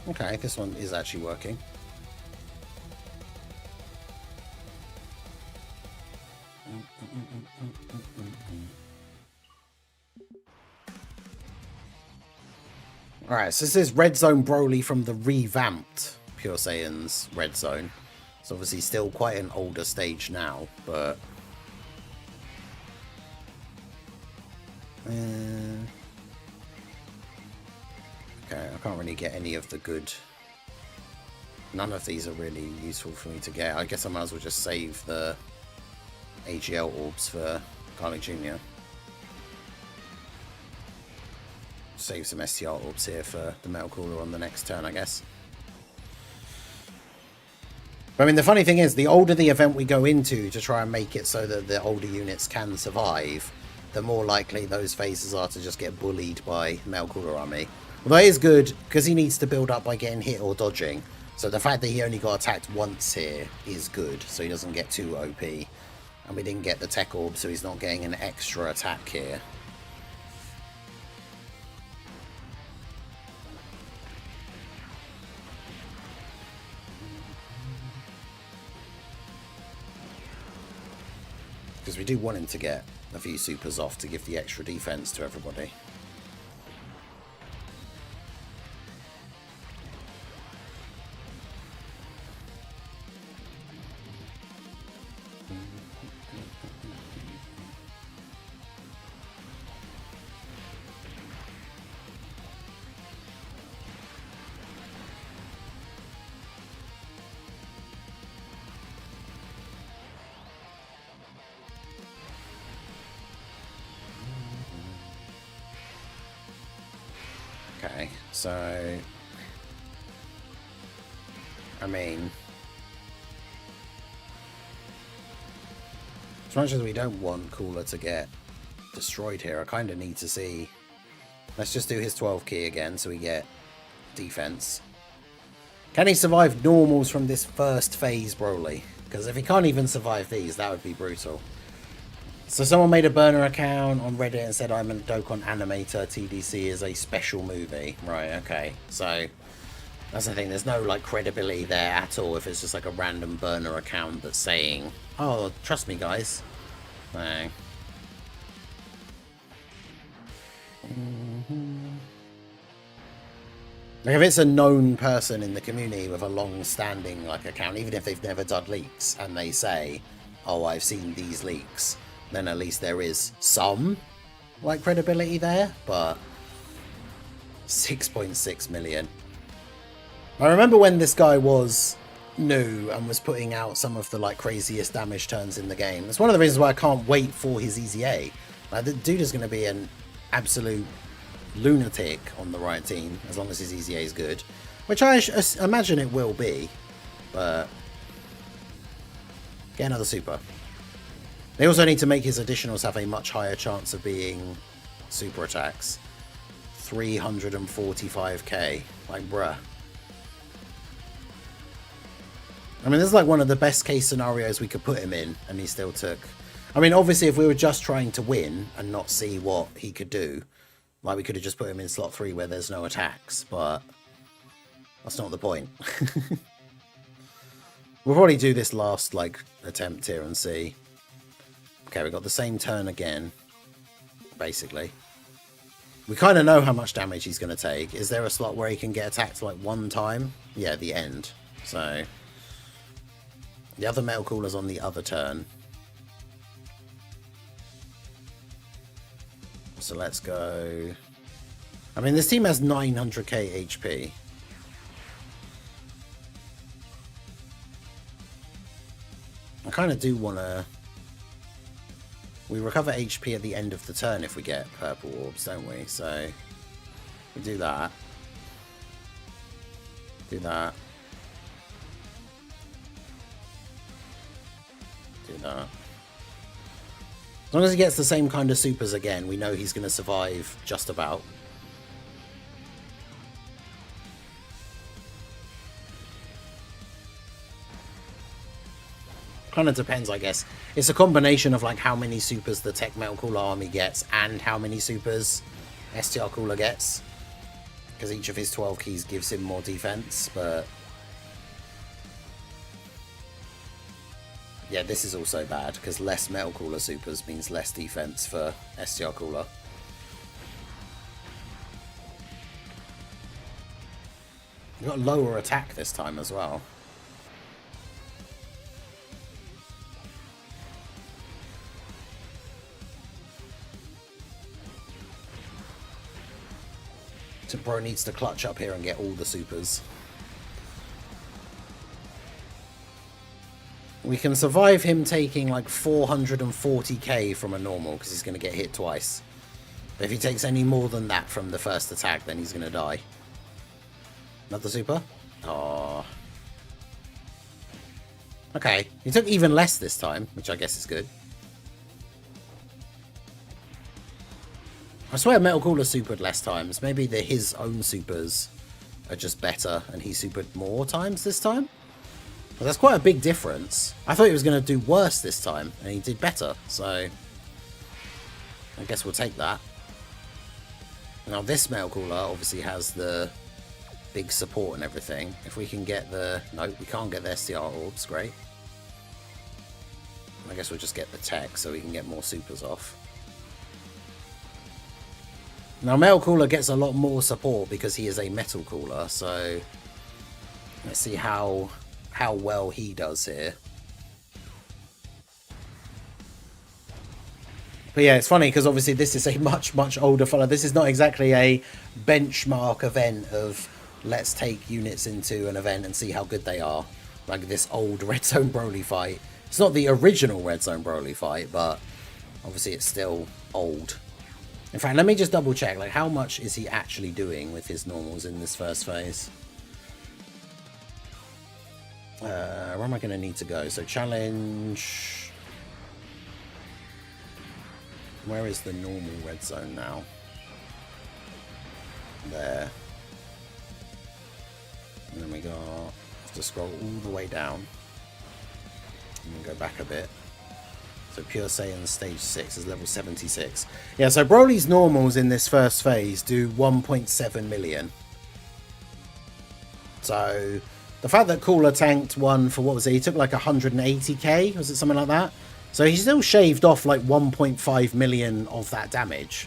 Okay, this one is actually working. Alright, so this is Red Zone Broly from the revamped Pure Saiyans Red Zone. It's obviously still quite an older stage now, but... Okay, I can't really get any of the good... None of these are really useful for me to get. I guess I might as well just save the AGL orbs for Garlic Jr. Save some STR orbs here for the Metal Cooler on the next turn, I guess. But I mean, the funny thing is, the older the event we go into to try and make it so that the older units can survive, the more likely those phases are to just get bullied by Metal Cooler Army. Well, that is good, because he needs to build up by getting hit or dodging. So the fact that he only got attacked once here is good, so he doesn't get too OP. And we didn't get the Tech Orb, so he's not getting an extra attack here. Because we do want him to get a few supers off to give the extra defense to everybody. Okay, so I mean, as much as we don't want Cooler to get destroyed here, I kind of need to see. Let's just do his 12 key again so we get defense. Can he survive normals from this first phase, Broly? Because if he can't even survive these, that would be brutal. So someone made a burner account on Reddit and said I'm a Dokkan animator, TDC is a special movie. Right, okay. So that's the thing, there's no like credibility there at all if it's just like a random burner account that's saying, oh, trust me guys. No. Like if it's a known person in the community with a long-standing like account, even if they've never done leaks, and they say, oh, I've seen these leaks, then at least there is some like credibility there. But 6.6 million. I remember when this guy was new and was putting out some of the like craziest damage turns in the game. That's one of the reasons why I can't wait for his EZA. Like, the dude is going to be an absolute lunatic on the right team as long as his EZA is good, which I imagine it will be. But get another super. They also need to make his additionals have a much higher chance of being super attacks. 345k. Like, bruh. I mean, this is like one of the best case scenarios we could put him in, and he still took... I mean, obviously, if we were just trying to win and not see what he could do, like, we could have just put him in slot 3 where there's no attacks, but that's not the point. We'll probably do this last, like, attempt here and see. Okay, we got the same turn again, basically. We kind of know how much damage he's going to take. Is there a slot where he can get attacked, like, one time? Yeah, the end. So... the other Metal Cooler's on the other turn. So let's go. I mean, this team has 900k HP. I kind of do want to... We recover HP at the end of the turn if we get purple orbs, don't we? So we do that. Do that. Do that. As long as he gets the same kind of supers again, we know he's going to survive just about. Kind of depends, I guess. It's a combination of like how many supers the Tech Metal Cooler army gets and how many supers STR Cooler gets. Because each of his 12 keys gives him more defense, but... Yeah, this is also bad, because less Metal Cooler supers means less defense for STR Cooler. We've got lower attack this time as well. Bro needs to clutch up here and get all the supers. We can survive him taking like 440k from a normal because he's going to get hit twice. But if he takes any more than that from the first attack, then he's going to die. Another super? Oh. Okay, he took even less this time, which I guess is good. I swear Metal Cooler supered less times. Maybe his own supers are just better and he supered more times this time? But that's quite a big difference. I thought he was going to do worse this time and he did better. So I guess we'll take that. Now this Metal Cooler obviously has the big support and everything. If we can get the... No, we can't get the STR orbs. Great. I guess we'll just get the tech so we can get more supers off. Now, Metal Cooler gets a lot more support because he is a Metal Cooler, so let's see how well he does here. But yeah, it's funny because obviously this is a much older fella. This is not exactly a benchmark event of let's take units into an event and see how good they are. Like this old Red Zone Broly fight. It's not the original Red Zone Broly fight, but obviously it's still old. In fact, let me just double check, like, how much is he actually doing with his normals in this first phase? Where am I going to need to go? So, challenge... Where is the normal red zone now? There. And then we have to scroll all the way down. And then go back a bit. So Pure Saiyan Stage 6 is level 76. Yeah, so Broly's normals in this first phase do 1.7 million. So the fact that Cooler tanked one for, what was it? He took like 180k? Was it something like that? So he still shaved off like 1.5 million of that damage.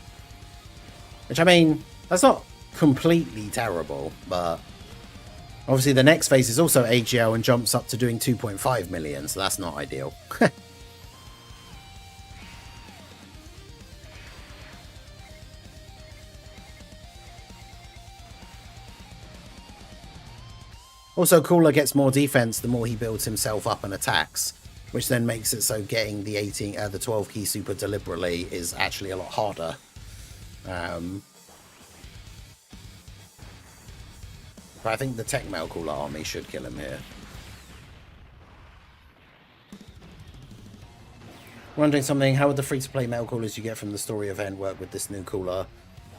Which, I mean, that's not completely terrible, but obviously the next phase is also AGL and jumps up to doing 2.5 million, so that's not ideal. Also, Cooler gets more defense the more he builds himself up and attacks, which then makes it so getting the 12 key super deliberately is actually a lot harder. But I think the Tech Metal Cooler army should kill him here. Wondering something, how would the free-to-play Metal Coolers you get from the story event work with this new cooler?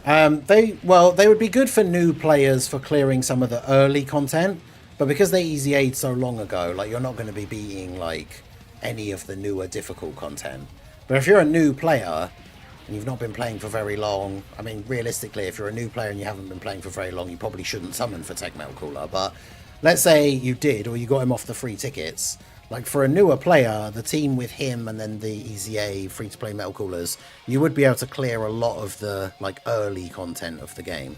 They would be good for new players for clearing some of the early content. But because they EZA'd so long ago, like, you're not going to be beating, like, any of the newer difficult content. But if you're a new player, and you've not been playing for very long, I mean, realistically, if you're a new player and you haven't been playing for very long, you probably shouldn't summon for Tech Metal Cooler. But let's say you did, or you got him off the free tickets. Like, for a newer player, the team with him and then the EZA free-to-play Metal Coolers, you would be able to clear a lot of the, like, early content of the game.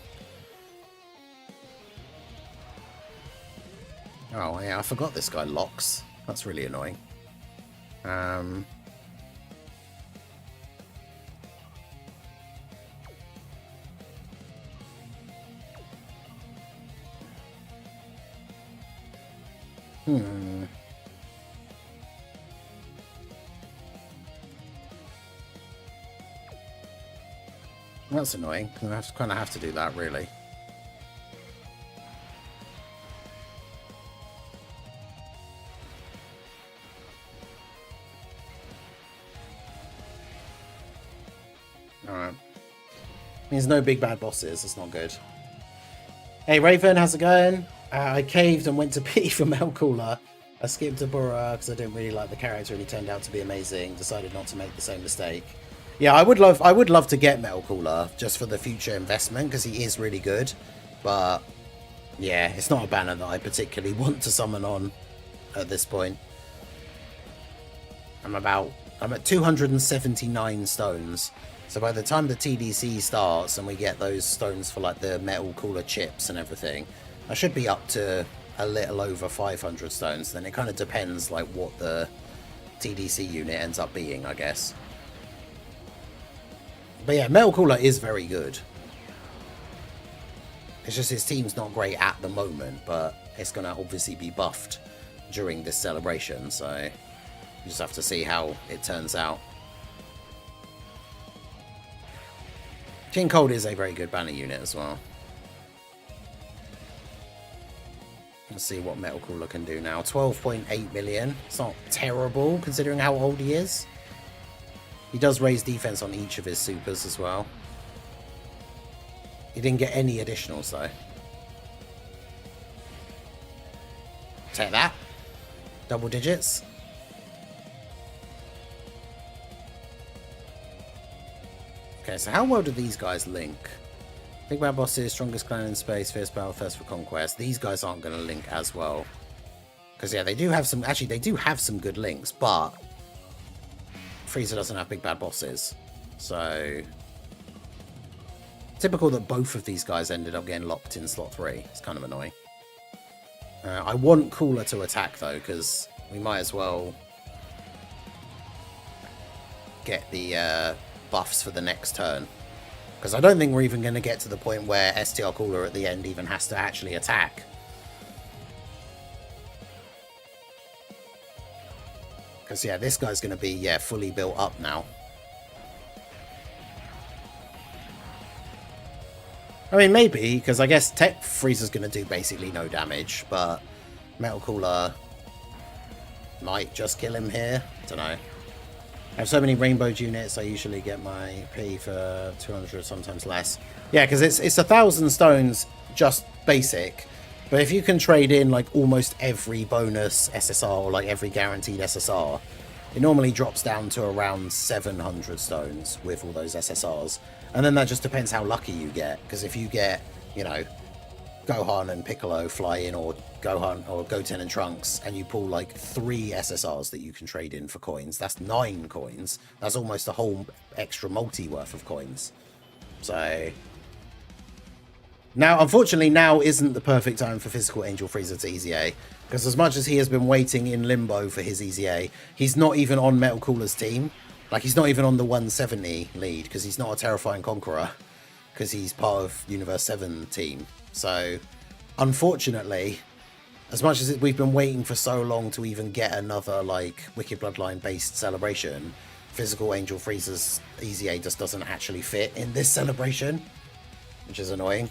Oh, yeah, I forgot this guy locks. That's really annoying. That's annoying. I kind of have to do that, really. Alright. Means no big bad bosses. That's not good. Hey, Raven, how's it going? I caved and went to pee for Mel Cooler. I skipped Abura because I didn't really like the character and he turned out to be amazing. Decided not to make the same mistake. Yeah, I would love to get Metal Cooler just for the future investment because he is really good. But yeah, it's not a banner that I particularly want to summon on at this point. I'm at 279 stones. So by the time the TDC starts and we get those stones for like the Metal Cooler chips and everything, I should be up to a little over 500 stones. Then it kind of depends like what the TDC unit ends up being, I guess. But yeah, Metal Cooler is very good. It's just his team's not great at the moment, but it's going to obviously be buffed during this celebration, so you just have to see how it turns out. King Cold is a very good banner unit as well. Let's see what Metal Cooler can do now. 12.8 million. It's not terrible considering how old he is. He does raise defense on each of his supers as well. He didn't get any additionals though. Take that. Double digits. Okay, so how well do these guys link? Big Bad Bosses, Strongest Clan in Space, Fierce Battle, Thirst for Conquest. These guys aren't going to link as well. Because yeah, they do have some... Actually, they do have some good links, but... Frieza doesn't have Big Bad Bosses. So... Typical that both of these guys ended up getting locked in slot 3. It's kind of annoying. I want Cooler to attack, though, because we might as well... get the buffs for the next turn. Because I don't think we're even going to get to the point where STR Cooler at the end even has to actually attack. Because, yeah, this guy's going to be, yeah, fully built up now. I mean, maybe, because I guess Tech Frieza's going to do basically no damage, but Metal Cooler might just kill him here. Don't know. I have so many rainbow units, I usually get my P for 200, sometimes less. Yeah, because it's 1,000 stones just basic. But if you can trade in like almost every bonus SSR or like every guaranteed SSR, it normally drops down to around 700 stones with all those SSRs. And then that just depends how lucky you get. Because if you get, you know, Gohan and Piccolo fly in, or Gohan or Goten and Trunks, and you pull like 3 SSRs that you can trade in for coins, that's 9 coins. That's almost a whole extra multi worth of coins. So now, unfortunately, now isn't the perfect time for Physical Angel Frieza to EZA, because as much as he has been waiting in limbo for his EZA, he's not even on Metal Cooler's team. Like, he's not even on the 170 lead, because he's not a Terrifying Conqueror, because he's part of Universe 7 team. So, unfortunately, as much as we've been waiting for so long to even get another, like, Wicked Bloodline-based celebration, Physical Angel Frieza's EZA just doesn't actually fit in this celebration, which is annoying.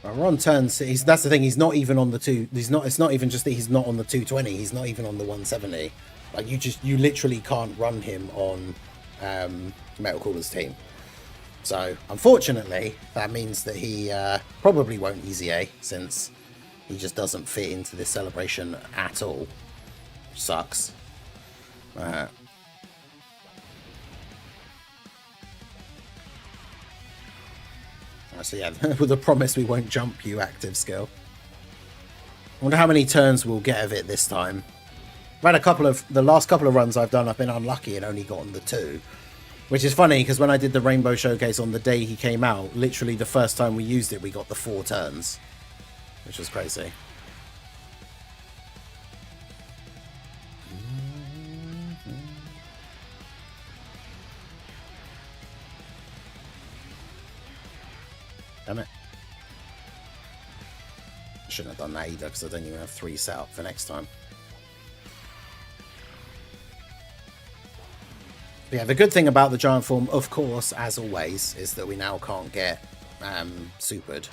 We're on turn 6. That's the thing. He's not even on the 2. It's not even just that he's not on the 220. He's not even on the 170. Like, you literally can't run him on Metal Cooler's team. So unfortunately, that means that he probably won't EZA, since he just doesn't fit into this celebration at all. Sucks. So yeah, with a promise we won't jump you active skill. I wonder how many turns we'll get of it this time. I've had the last couple of runs I've done, I've been unlucky and only gotten the 2. Which is funny, because when I did the Rainbow Showcase on the day he came out, literally the first time we used it, we got the 4 turns. Which was crazy. Damn it. I shouldn't have done that either because I don't even have 3 set up for next time. But yeah, the good thing about the giant form, of course, as always, is that we now can't get supered.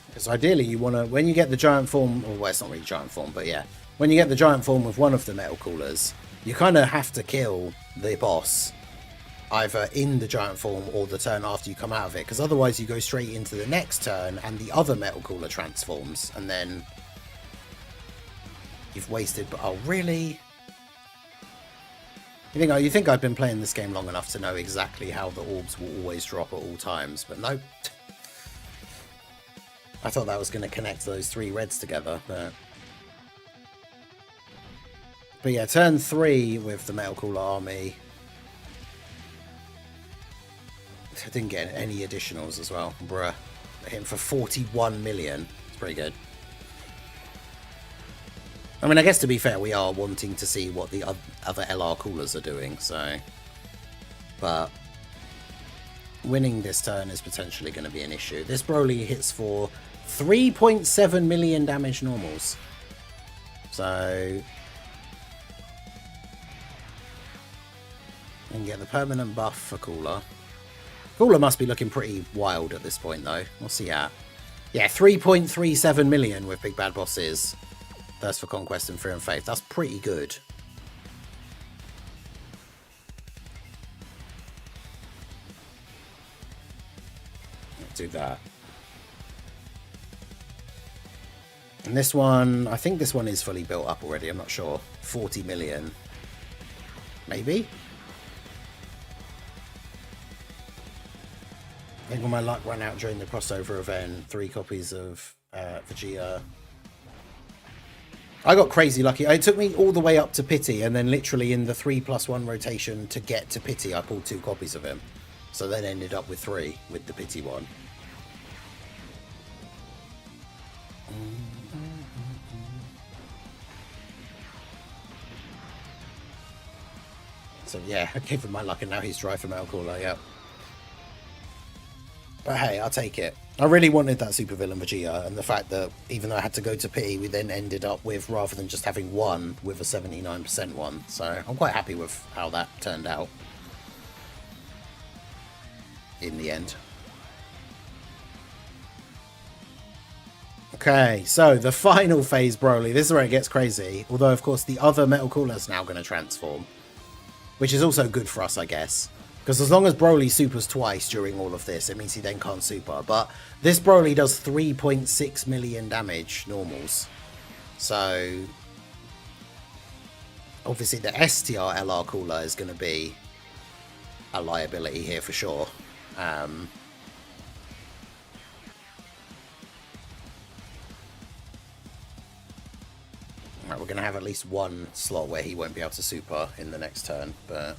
Because ideally you want to, when you get the giant form, or well, it's not really giant form, but yeah, when you get the giant form of one of the metal coolers, you kind of have to kill the boss either in the giant form or the turn after you come out of it, because otherwise you go straight into the next turn and the other metal cooler transforms, and then you've wasted. But oh, really? You think I've been playing this game long enough to know exactly how the orbs will always drop at all times, but nope. I thought that was going to connect those 3 reds together, but yeah, turn 3 with the metal cooler army. I didn't get any additionals as well, bruh. I hit him for 41 million. It's pretty good. I mean, I guess to be fair, we are wanting to see what the other LR coolers are doing, so. But winning this turn is potentially going to be an issue. This Broly hits for 3.7 million damage normals. So and get the permanent buff for Cooler. Cooler must be looking pretty wild at this point though. What's he at? Yeah, 3.37 million with Big Bad Bosses. Thirst for Conquest and Fear and Faith. That's pretty good. Let's do that. And this one, I think this one is fully built up already. I'm not sure. 40 million. Maybe? I think when my luck ran out during the crossover event, 3 copies of Vegeta. I got crazy lucky. It took me all the way up to Pity, and then literally in the 3+1 rotation to get to Pity, I pulled 2 copies of him. So then ended up with 3 with the Pity one. So yeah, I gave him my luck and now he's dry for Metal Cooler, yeah. But hey, I'll take it. I really wanted that supervillain Vegeta, and the fact that even though I had to go to Pity, we then ended up with, rather than just having one, with a 79% one. So I'm quite happy with how that turned out in the end. Okay, so the final phase Broly. This is where it gets crazy. Although, of course, the other Metal Cooler is now going to transform. Which is also good for us, I guess. Because as long as Broly supers twice during all of this, it means he then can't super. But this Broly does 3.6 million damage normals. So obviously the STR LR Cooler is going to be a liability here for sure. Right, we're going to have at least one slot where he won't be able to super in the next turn, but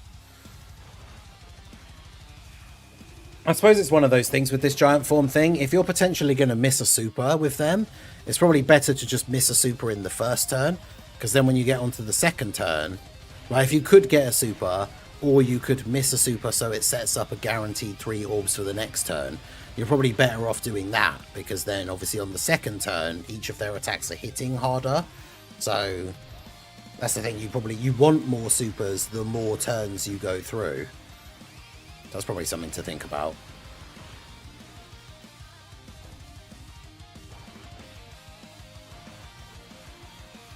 I suppose it's one of those things with this giant form thing. If you're potentially going to miss a super with them, it's probably better to just miss a super in the first turn, because then when you get onto the second turn, like if you could get a super, or you could miss a super so it sets up a guaranteed 3 orbs for the next turn, you're probably better off doing that, because then obviously on the second turn, each of their attacks are hitting harder. So that's the thing, you want more supers the more turns you go through. That's probably something to think about.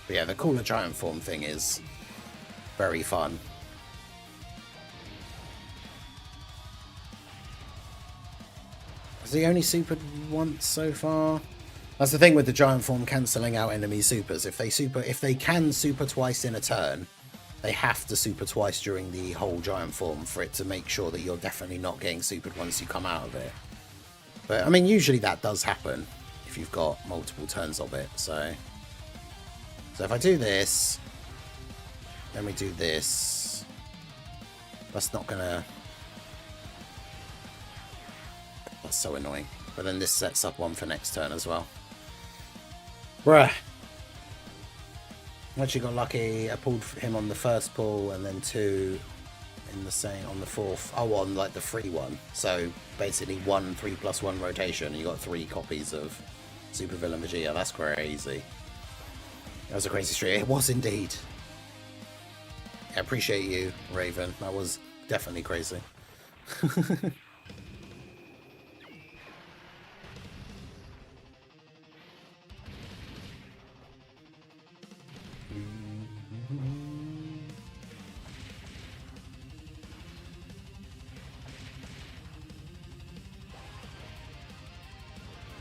But yeah, the Cooler Giant Form thing is very fun. Has he only supered once so far? That's the thing with the giant form cancelling out enemy supers. If they can super twice in a turn, they have to super twice during the whole giant form for it to make sure that you're definitely not getting supered once you come out of it. But I mean, usually that does happen if you've got multiple turns of it. So if I do this, then we do this. That's not gonna. That's so annoying. But then this sets up one for next turn as well. Bruh. Actually got lucky. I pulled him on the first pull and then 2 in the same on the fourth. Oh, on like the free one. So basically 1 3+1 rotation. You got 3 copies of Supervillain Magia. That's crazy. That was a crazy streak. It was indeed. I appreciate you, Raven. That was definitely crazy.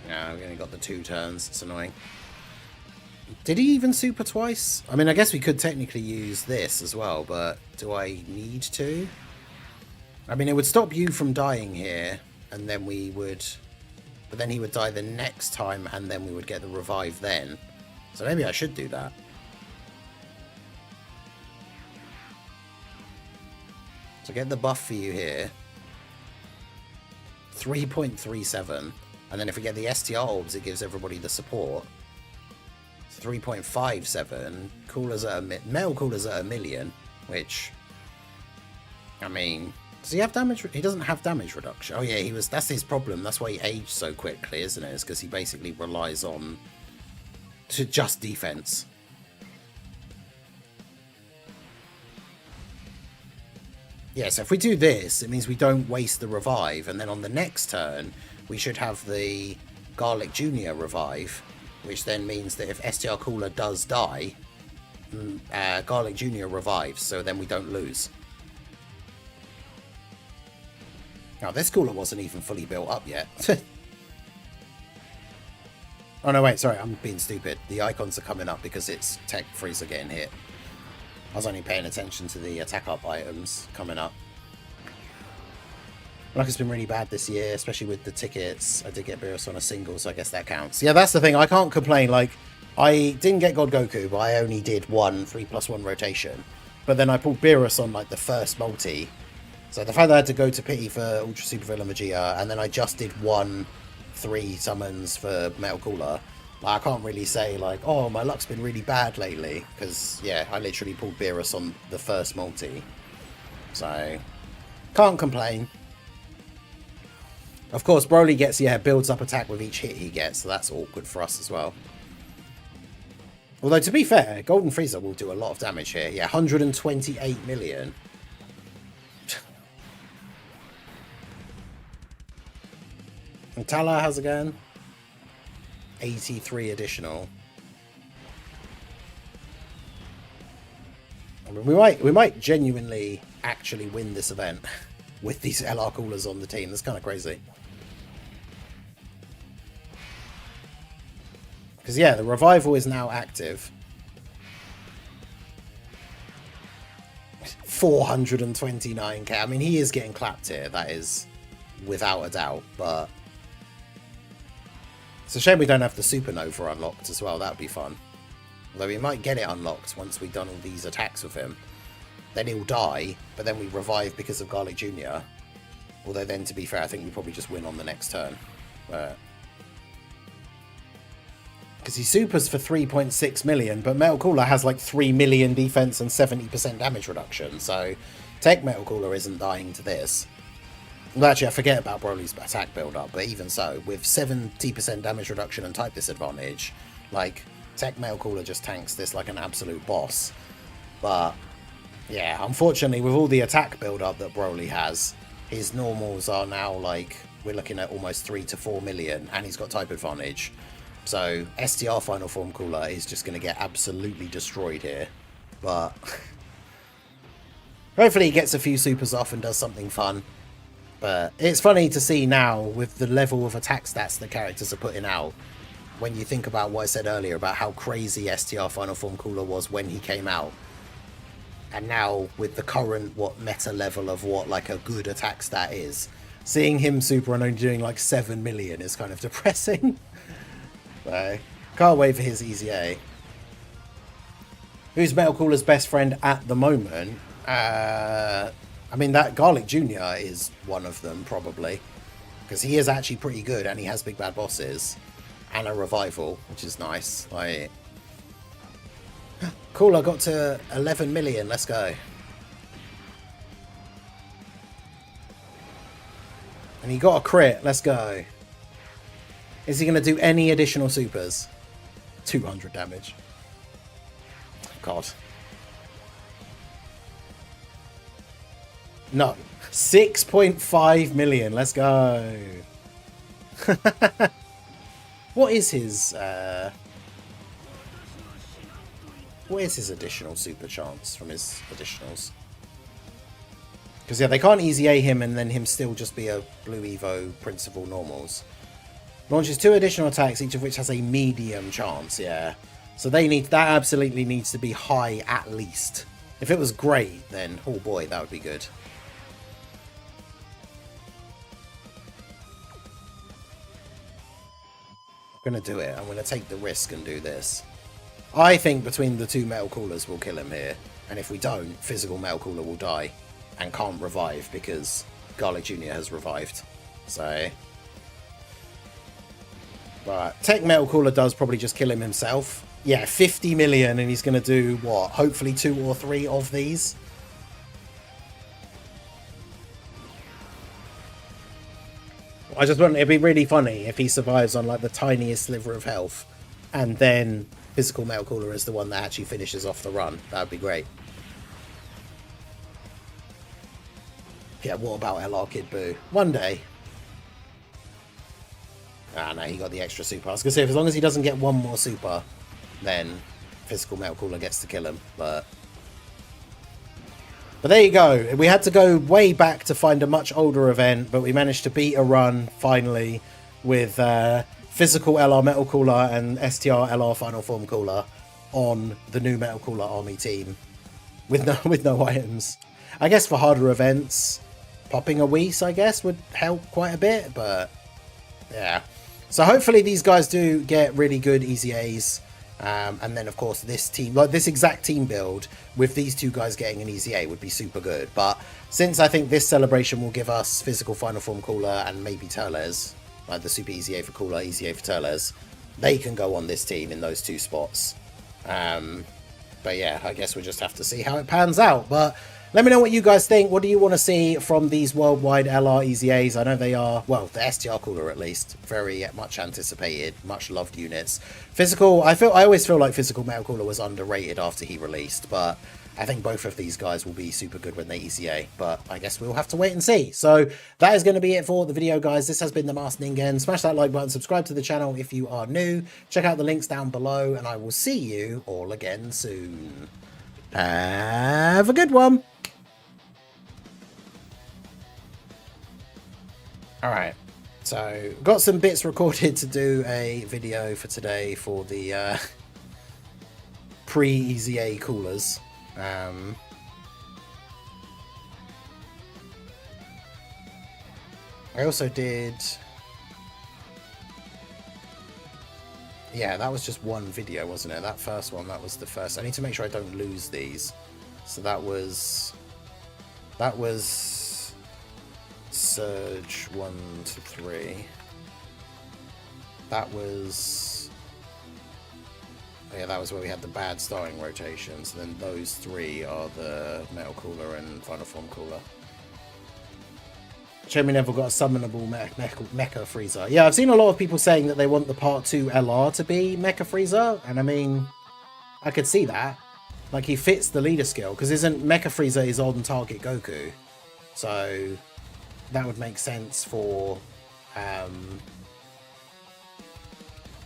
Yeah, we only got the 2 turns. It's annoying. Did he even super twice? I mean, I guess we could technically use this as well, but do I need to? I mean, it would stop you from dying here, and then we would... But then he would die the next time, and then we would get the revive then. So maybe I should do that. So get the buff for you here. 3.37. And then if we get the STR orbs, it gives everybody the support. 3.57. Coolers at metal coolers at 1 million, which, I mean, does he have damage? He doesn't have damage reduction. Oh yeah, that's his problem. That's why he aged so quickly, isn't it? It's because he basically relies on just defense. Yeah, so if we do this, it means we don't waste the revive, and then on the next turn, we should have the Garlic Jr. revive, which then means that if STR Cooler does die, Garlic Jr. revives, so then we don't lose. Now, this cooler wasn't even fully built up yet. Oh no, wait, sorry, I'm being stupid. The icons are coming up because it's Tech Freezer getting hit. I was only paying attention to the attack up items coming up. Like, it's been really bad this year, especially with the tickets. I did get Beerus on a single, so I guess that counts. Yeah, that's the thing. I can't complain. Like, I didn't get God Goku, but I only did 1 3+1 rotation. But then I pulled Beerus on, like, the first multi. So the fact that I had to go to Pity for Ultra Super Villain Magia, and then I just did 1 3 summons for Metal Cooler. Like, I can't really say, like, oh, my luck's been really bad lately. Because, yeah, I literally pulled Beerus on the first multi. So, can't complain. Of course, Broly gets, builds up attack with each hit he gets, so that's awkward for us as well. Although, to be fair, Golden Frieza will do a lot of damage here. Yeah, 128 million. And Tala has again 83 additional. I mean, we might genuinely actually win this event with these LR coolers on the team. That's kind of crazy. Because, yeah, the revival is now active. 429k. I mean, he is getting clapped here. That is without a doubt. But it's a shame we don't have the Supernova unlocked as well. That would be fun. Although we might get it unlocked once we've done all these attacks with him. Then he'll die, but then we revive because of Garlic Jr. Although then, to be fair, I think we probably just win on the next turn. Because he supers for 3.6 million, but Metal Cooler has like 3 million defense and 70% damage reduction. So Tech Metal Cooler isn't dying to this. Well, actually, I forget about Broly's attack build-up, but even so, with 70% damage reduction and type disadvantage, like, Tech Metal Cooler just tanks this like an absolute boss. But yeah, unfortunately, with all the attack build-up that Broly has, his normals are now, like, we're looking at almost 3 to 4 million, and he's got type advantage. So, STR Final Form Cooler is just going to get absolutely destroyed here. But hopefully he gets a few supers off and does something fun. But it's funny to see now, with the level of attack stats the characters are putting out, when you think about what I said earlier about how crazy STR Final Form Cooler was when he came out. And now, with the current, meta level of what, like, a good attack stat is, seeing him super and only doing, like, 7 million is kind of depressing. So, can't wait for his EZA. Who's Metal Cooler's best friend at the moment? I mean, that Garlic Jr. is one of them, probably. Because he is actually pretty good, and he has big bad bosses. And a revival, which is nice. Like, cool, I got to 11 million. Let's go. And he got a crit. Let's go. Is he going to do any additional supers? 200 damage. God. No. 6.5 million. Let's go. What is his additional super chance from his additionals? Because yeah, they can't EZA him and then him still just be a blue Evo principal normals. Launches 2 additional attacks, each of which has a medium chance, yeah. So that absolutely needs to be high at least. If it was great, then oh boy, that would be good. I'm going to do it. I'm going to take the risk and do this. I think between the 2 metal coolers we'll kill him here. And if we don't, physical metal cooler will die and can't revive because Garlic Jr. has revived. So, but tech metal cooler does probably just kill him himself. Yeah, 50 million, and he's going to do what? Hopefully 2 or 3 of these. I just want it'd be really funny if he survives on like the tiniest sliver of health, and then physical metal cooler is the one that actually finishes off the run. That would be great. Yeah, what about LR Kid Boo? One day. Ah, no, he got the extra super. I was going to say, as long as he doesn't get one more super, then physical metal cooler gets to kill him. But there you go. We had to go way back to find a much older event, but we managed to beat a run, finally, with physical LR Metal Cooler and STR LR Final Form Cooler on the new Metal Cooler Army team with no items. I guess for harder events, popping a Whis, I guess, would help quite a bit, but yeah. So hopefully these guys do get really good EZAs. And then, of course, this team, like this exact team build with these 2 guys getting an EZA would be super good. But since I think this celebration will give us physical Final Form Cooler and maybe Turles, like the super EZA for Cooler, EZA for Turles, they can go on this team in those 2 spots. But yeah, I guess we'll just have to see how it pans out. But let me know what you guys think. What do you want to see from these worldwide LR EZAs? I know they are, well, the STR Cooler at least, very much anticipated, much loved units. Physical, I always feel like physical Metal Cooler was underrated after he released, but I think both of these guys will be super good when they EZA, but I guess we'll have to wait and see. So that is going to be it for the video, guys. This has been the Masked Ningen. Smash that like button, subscribe to the channel if you are new. Check out the links down below, and I will see you all again soon. Have a good one. Alright, so got some bits recorded to do a video for today for the pre-EZA coolers. I also did... Yeah, that was just one video, wasn't it? That first one, that was the first. I need to make sure I don't lose these. So that was Surge 1 to 3. That was... Oh yeah, that was where we had the bad starting rotations. Then those 3 are the Metal Cooler and Final Form Cooler. Cherry Neville got a summonable Mecha Freezer. Yeah, I've seen a lot of people saying that they want the Part 2 LR to be Mecha Freezer, and I mean, I could see that. Like, he fits the leader skill, because isn't Mecha Freezer is on target Goku, so that would make sense for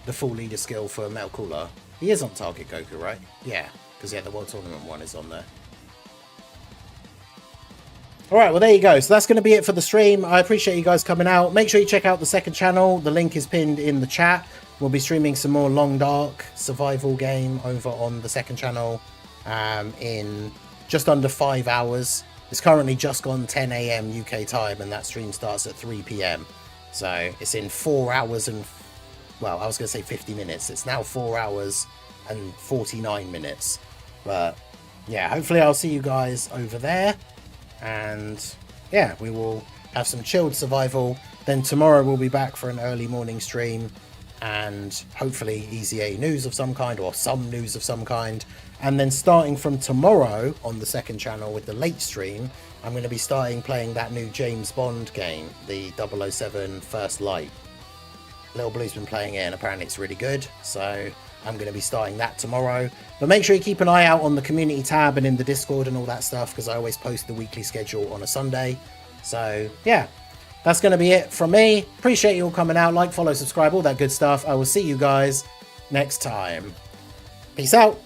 the full leader skill for Metal Cooler. He is on target Goku, right? Yeah, because yeah, the World Tournament one is on there. Alright, well there you go. So that's going to be it for the stream. I appreciate you guys coming out. Make sure you check out the second channel. The link is pinned in the chat. We'll be streaming some more Long Dark survival game over on the second channel in just under 5 hours. It's currently just gone 10 AM UK time, and that stream starts at 3 PM. So it's in 4 hours and, well, I was going to say 50 minutes. It's now 4 hours and 49 minutes. But yeah, hopefully I'll see you guys over there. And yeah, we will have some chilled survival Then tomorrow we'll be back for an early morning stream and hopefully EZA news of some kind or some news of some kind. And then starting from tomorrow on the second channel with the late stream, I'm going to be starting playing that new James Bond game, the 007 First Light. Little Blue's been playing it and apparently it's really good. So I'm going to be starting that tomorrow. But make sure you keep an eye out on the community tab and in the Discord and all that stuff, because I always post the weekly schedule on a Sunday. So yeah, that's going to be it from me. Appreciate you all coming out. Like, follow, subscribe, all that good stuff. I will see you guys next time. Peace out.